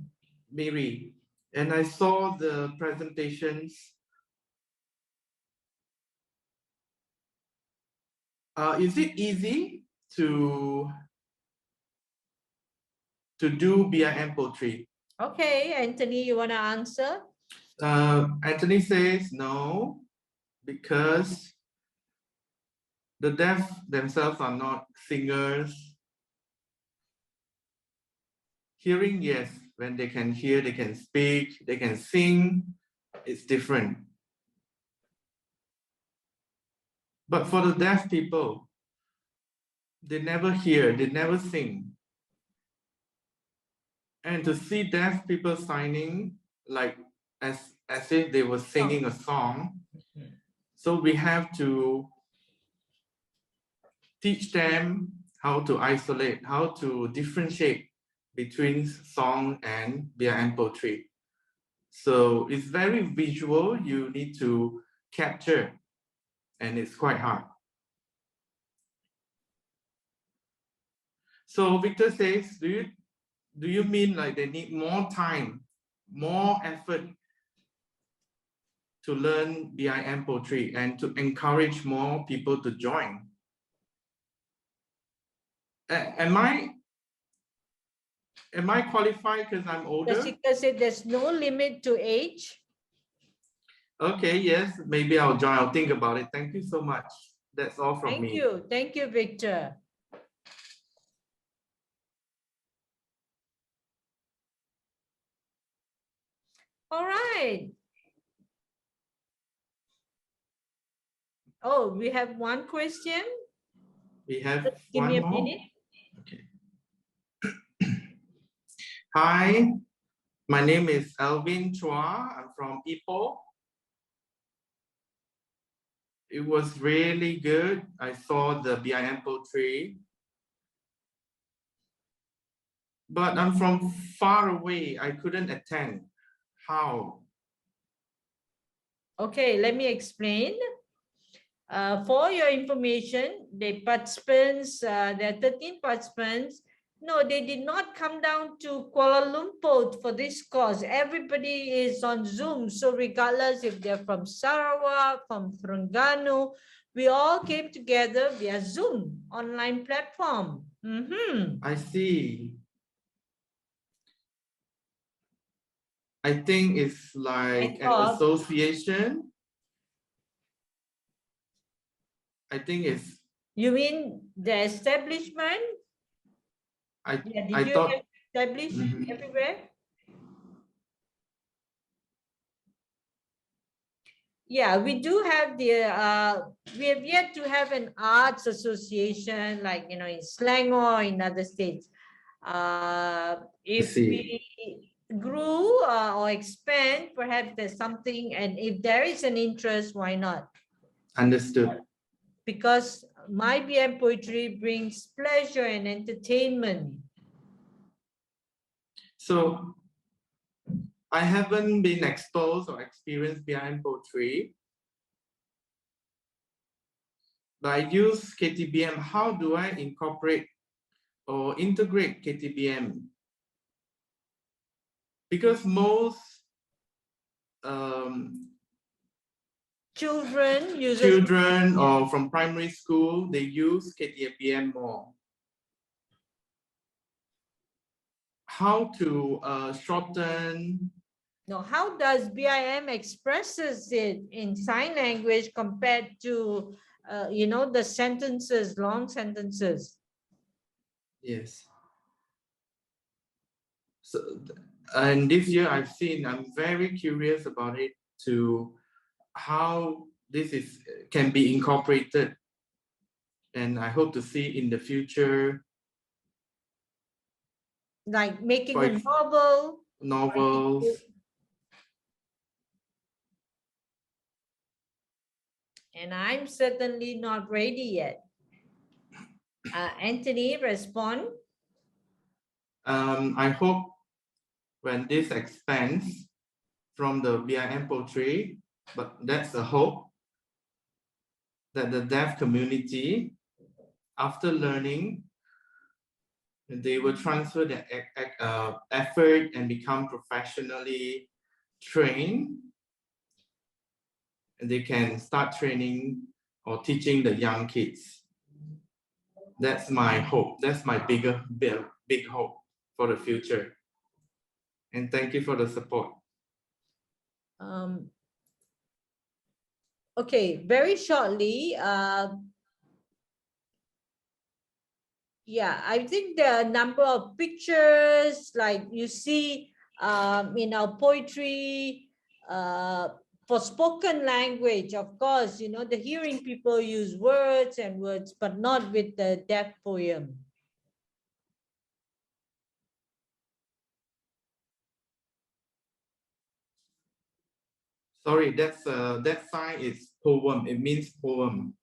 And I saw the presentations. Is it easy to do BIM poetry? Okay, Anthony, you want to answer? Anthony says no, because the deaf themselves are not singers. Hearing, yes, when they can hear, they can speak, they can sing, it's different. But for the deaf people, they never hear, they never sing. And to see deaf people signing, like as if they were singing a song, So we have to teach them how to isolate, how to differentiate between song and BIM poetry. So it's very visual, you need to capture, and it's quite hard. So Victor says, do you mean like they need more time, more effort to learn BIM poetry and to encourage more people to join? Am I qualified because I'm older? Jessica said there's no limit to age. Okay, yes, maybe I'll join. I'll think about it. Thank you so much. That's all from me. Thank you, Victor. All right. Oh, we have one question. We have Give one me a more. minute. Okay. Hi, my name is Alvin Chua. I'm from Ipoh. It was really good. I saw the BIM poetry, but I'm from far away. I couldn't attend. How? Okay, let me explain. For your information, the participants, there are 13 participants. No, they did not come down to Kuala Lumpur for this course. Everybody is on Zoom. So regardless if they're from Sarawak, from Terengganu, we all came together via Zoom online platform. I see. I think it's like an association. I think it's. You mean the establishment? I Did you thought have established everywhere? Yeah, we do have we have yet to have an arts association like, in Selangor or in other states. If we grew or expand, perhaps there's something, and if there is an interest, why not? Understood. Because my BM poetry brings pleasure and entertainment. So I haven't been exposed or experienced BIM poetry, but I use KTBM. How do I incorporate or integrate KTBM? Because most children or from primary school, they use KTBM more. How to shorten? No, how does BIM expresses it in sign language compared to, the sentences, long sentences? Yes. So, and this year I'm very curious about it, to how this can be incorporated, and I hope to see in the future. Like making a novel. Novels. And I'm certainly not ready yet. Anthony, respond. I hope when this expands from the BIM poetry, but that's a hope, that the deaf community, after learning, they will transfer their effort and become professionally trained, and they can start training or teaching the young kids. That's my hope. That's my big hope for the future. And thank you for the support. Okay, very shortly. Yeah, I think the number of pictures, like you see in our poetry, for spoken language, of course, the hearing people use words, but not with the deaf poem. Sorry, that sign is poem. It means poem.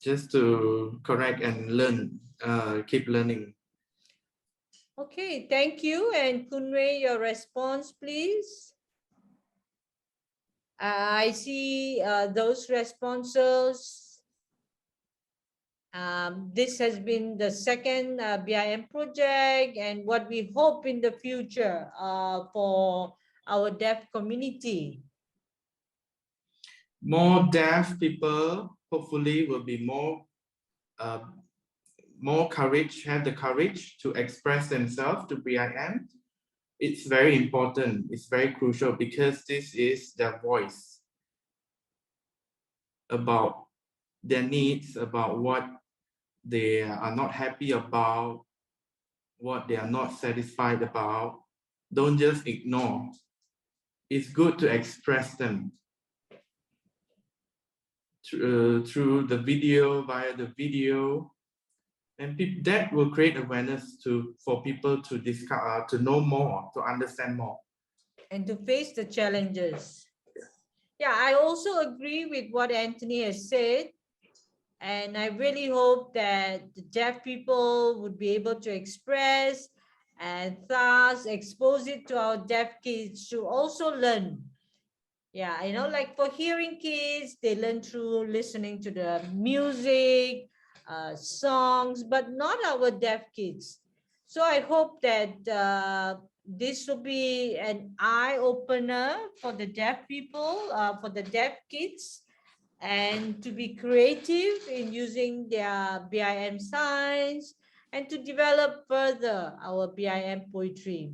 Just to correct and learn, keep learning. Okay, thank you. And Kunwei, your response, please. I see those responses. This has been the second BIM project, and what we hope in the future for our deaf community. More deaf people hopefully will be more courage, have the courage to express themselves to BIM. It's very important. It's very crucial because this is their voice about their needs, about what they are not happy about, what they are not satisfied about. Don't just ignore. It's good to express them through the video, via the video, and that will create awareness for people to discover, to know more, to understand more, and to face the challenges. Yeah, I also agree with what Anthony has said. And I really hope that the deaf people would be able to express and thus expose it to our deaf kids to also learn. Yeah, you know, like for hearing kids, they learn through listening to the music, songs, but not our deaf kids. So I hope that this will be an eye opener for the deaf people, for the deaf kids, and to be creative in using their BIM signs and to develop further our BIM poetry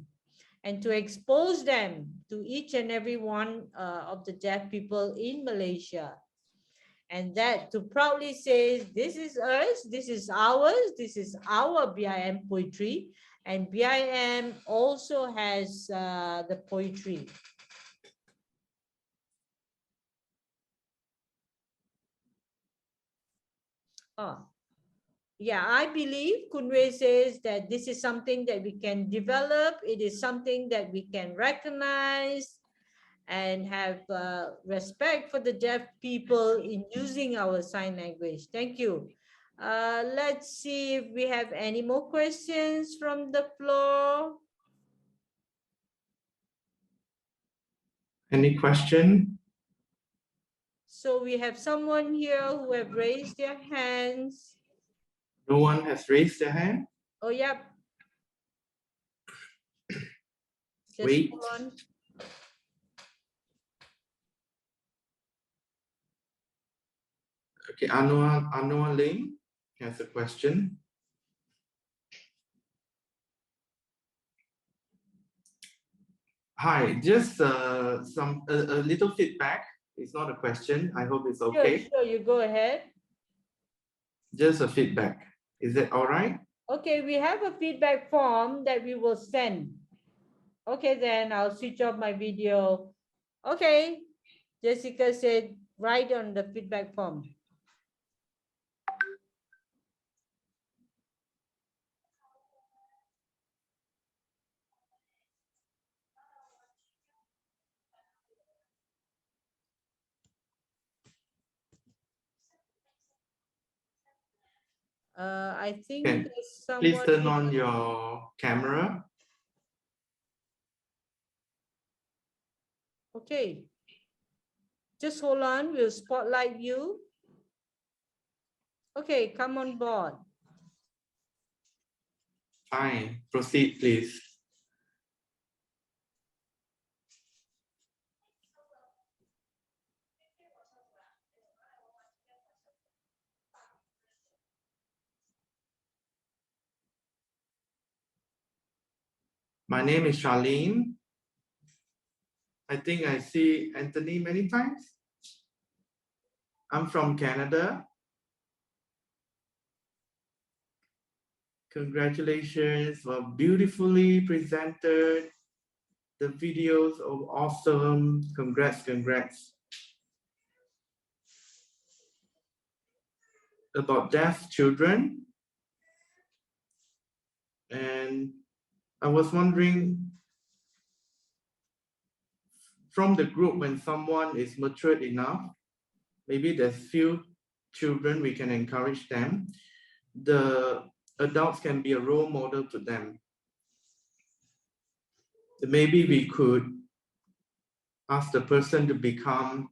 and to expose them to each and every one of the deaf people in Malaysia. And that to proudly say, this is us, this is ours, this is our BIM poetry. And BIM also has the poetry. Oh. Yeah, I believe Kunwei says that this is something that we can develop. It is something that we can recognize and have respect for the deaf people in using our sign language. Thank you. Let's see if we have any more questions from the floor. Any question? So we have someone here who have raised their hands. No one has raised their hand? Oh, yep. Just Wait. hold on. Okay, Anwar Ling has a question. Hi, just a little feedback. It's not a question. I hope it's okay. Sure, you go ahead. Just a feedback. Is that all right? Okay, we have a feedback form that we will send. Okay, then I'll switch off my video. Okay, Jessica said, write on the feedback form. I think Okay. there's someone. Please turn on your camera. Okay. Just hold on, we'll spotlight you. Okay, come on board. Fine. Proceed, please. My name is Charlene. I think I see Anthony many times. I'm from Canada. Congratulations for beautifully presented. The videos are awesome. Congrats. about deaf children. And I was wondering, from the group, when someone is matured enough, maybe there's few children, we can encourage them. The adults can be a role model to them. Maybe we could ask the person to become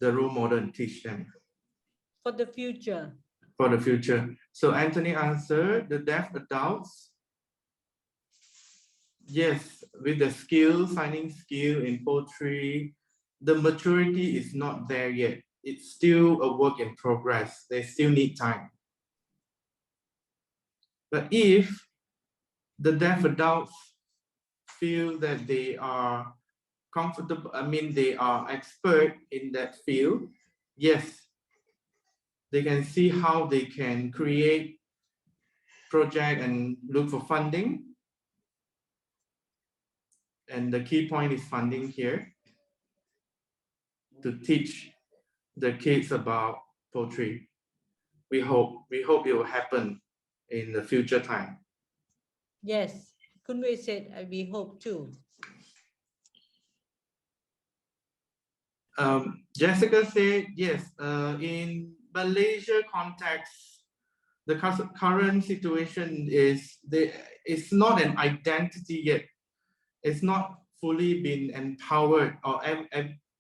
the role model and teach them. For the future. For the future. So Anthony answered, the deaf adults, yes, with the skill, signing skill in poetry, the maturity is not there yet. It's still a work in progress. They still need time. But if the deaf adults feel that they are comfortable, I mean, they are expert in that field, yes, they can see how they can create project and look for funding. And the key point is funding here to teach the kids about poetry. We hope it will happen in the future time. Yes, Kunwei said, we hope too. Jessica said, yes, in Malaysia context, the current situation is it's not an identity yet. It's not fully been empowered, or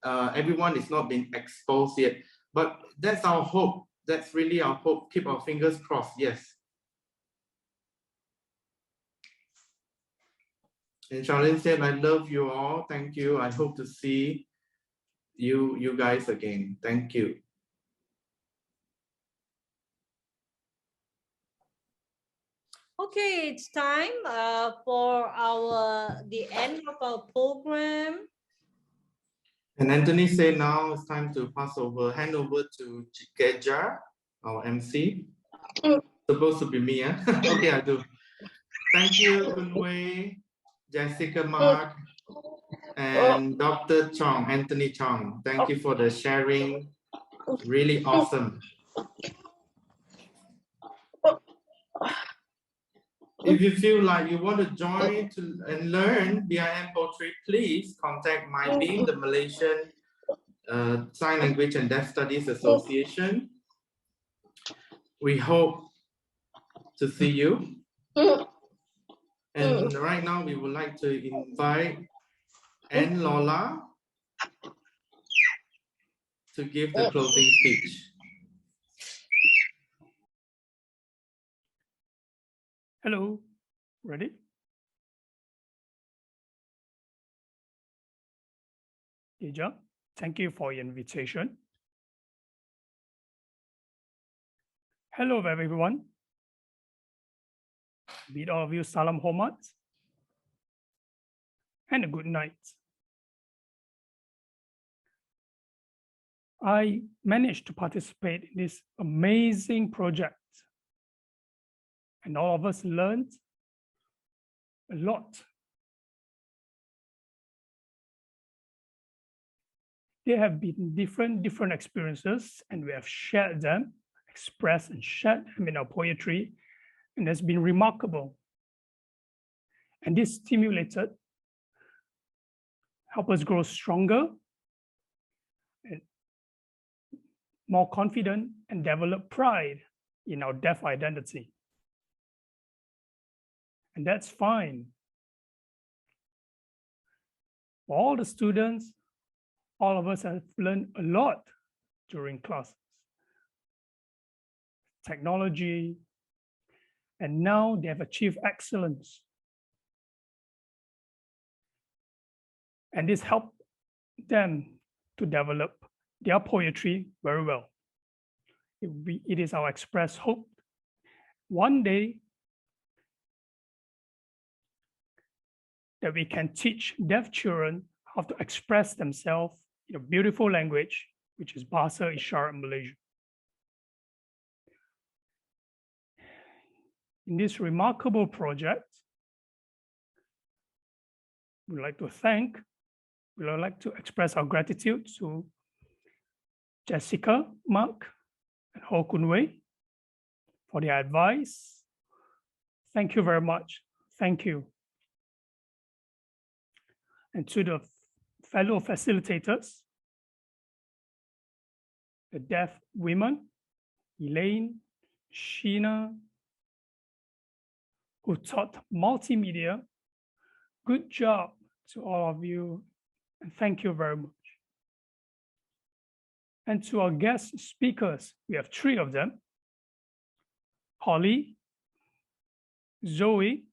everyone is not being exposed yet. But that's our hope. That's really our hope. Keep our fingers crossed. Yes. And Charlene said, I love you all. Thank you. I hope to see you guys again. Thank you. Okay, it's time for the end of our program. And Anthony said now it's time to hand over to Geja, our MC. Supposed to be me, huh? Okay, I do. Thank you, Kunwei, Jessica, Mark, and Dr. Chong, Anthony Chong. Thank you for the sharing. Really awesome. If you feel like you want to join and learn BIM poetry, please contact my BIM, the Malaysian Sign Language and Deaf Studies Association. We hope to see you. And right now we would like to invite Anne Lola to give the closing speech. Hello, ready? Geja, thank you for your invitation. Hello, everyone. Bid all of you salam hormat and a good night. I managed to participate in this amazing project, and all of us learned a lot. There have been different experiences, and we have shared them, expressed and shared them in our poetry, and it's been remarkable. And this stimulated, help us grow stronger, and more confident, and develop pride in our deaf identity. And that's fine. For all the students, all of us have learned a lot during classes. Technology, and now they have achieved excellence. And this helped them to develop their poetry very well. It is our express hope one day that we can teach deaf children how to express themselves in a beautiful language, which is Bahasa Isyarat Malaysia. In this remarkable project, we'd like to express our gratitude to Jessica, Mark, and Ho Kun Wei for their advice. Thank you very much. Thank you. And to the fellow facilitators, the deaf women, Elaine, Sheena, who taught multimedia. Good job to all of you, and thank you very much. And to our guest speakers, we have 3 of them: Holly, Zoe,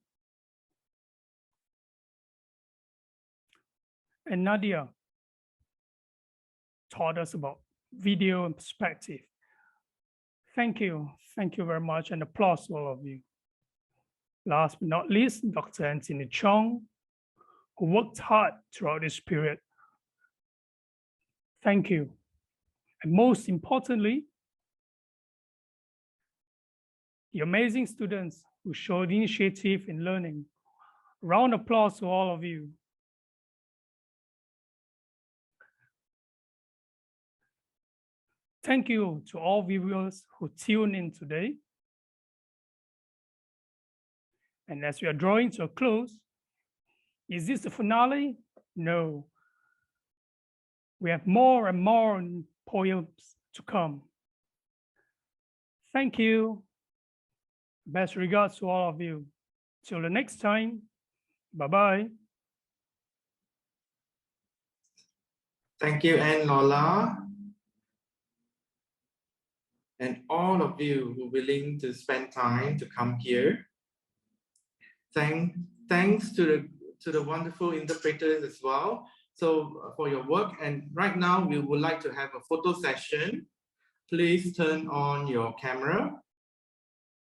and Nadia taught us about video and perspective. Thank you very much, and applause to all of you. Last but not least, Dr. Anthony Chong, who worked hard throughout this period. Thank you. And most importantly, the amazing students who showed initiative in learning. Round of applause to all of you. Thank you to all viewers who tuned in today. And as we are drawing to a close, is this the finale? No. We have more and more poems to come. Thank you. Best regards to all of you. Till the next time. Bye-bye. Thank you, Anne Lola. And all of you who are willing to spend time to come here. Thanks to the wonderful interpreters as well. So for your work, and right now we would like to have a photo session. Please turn on your camera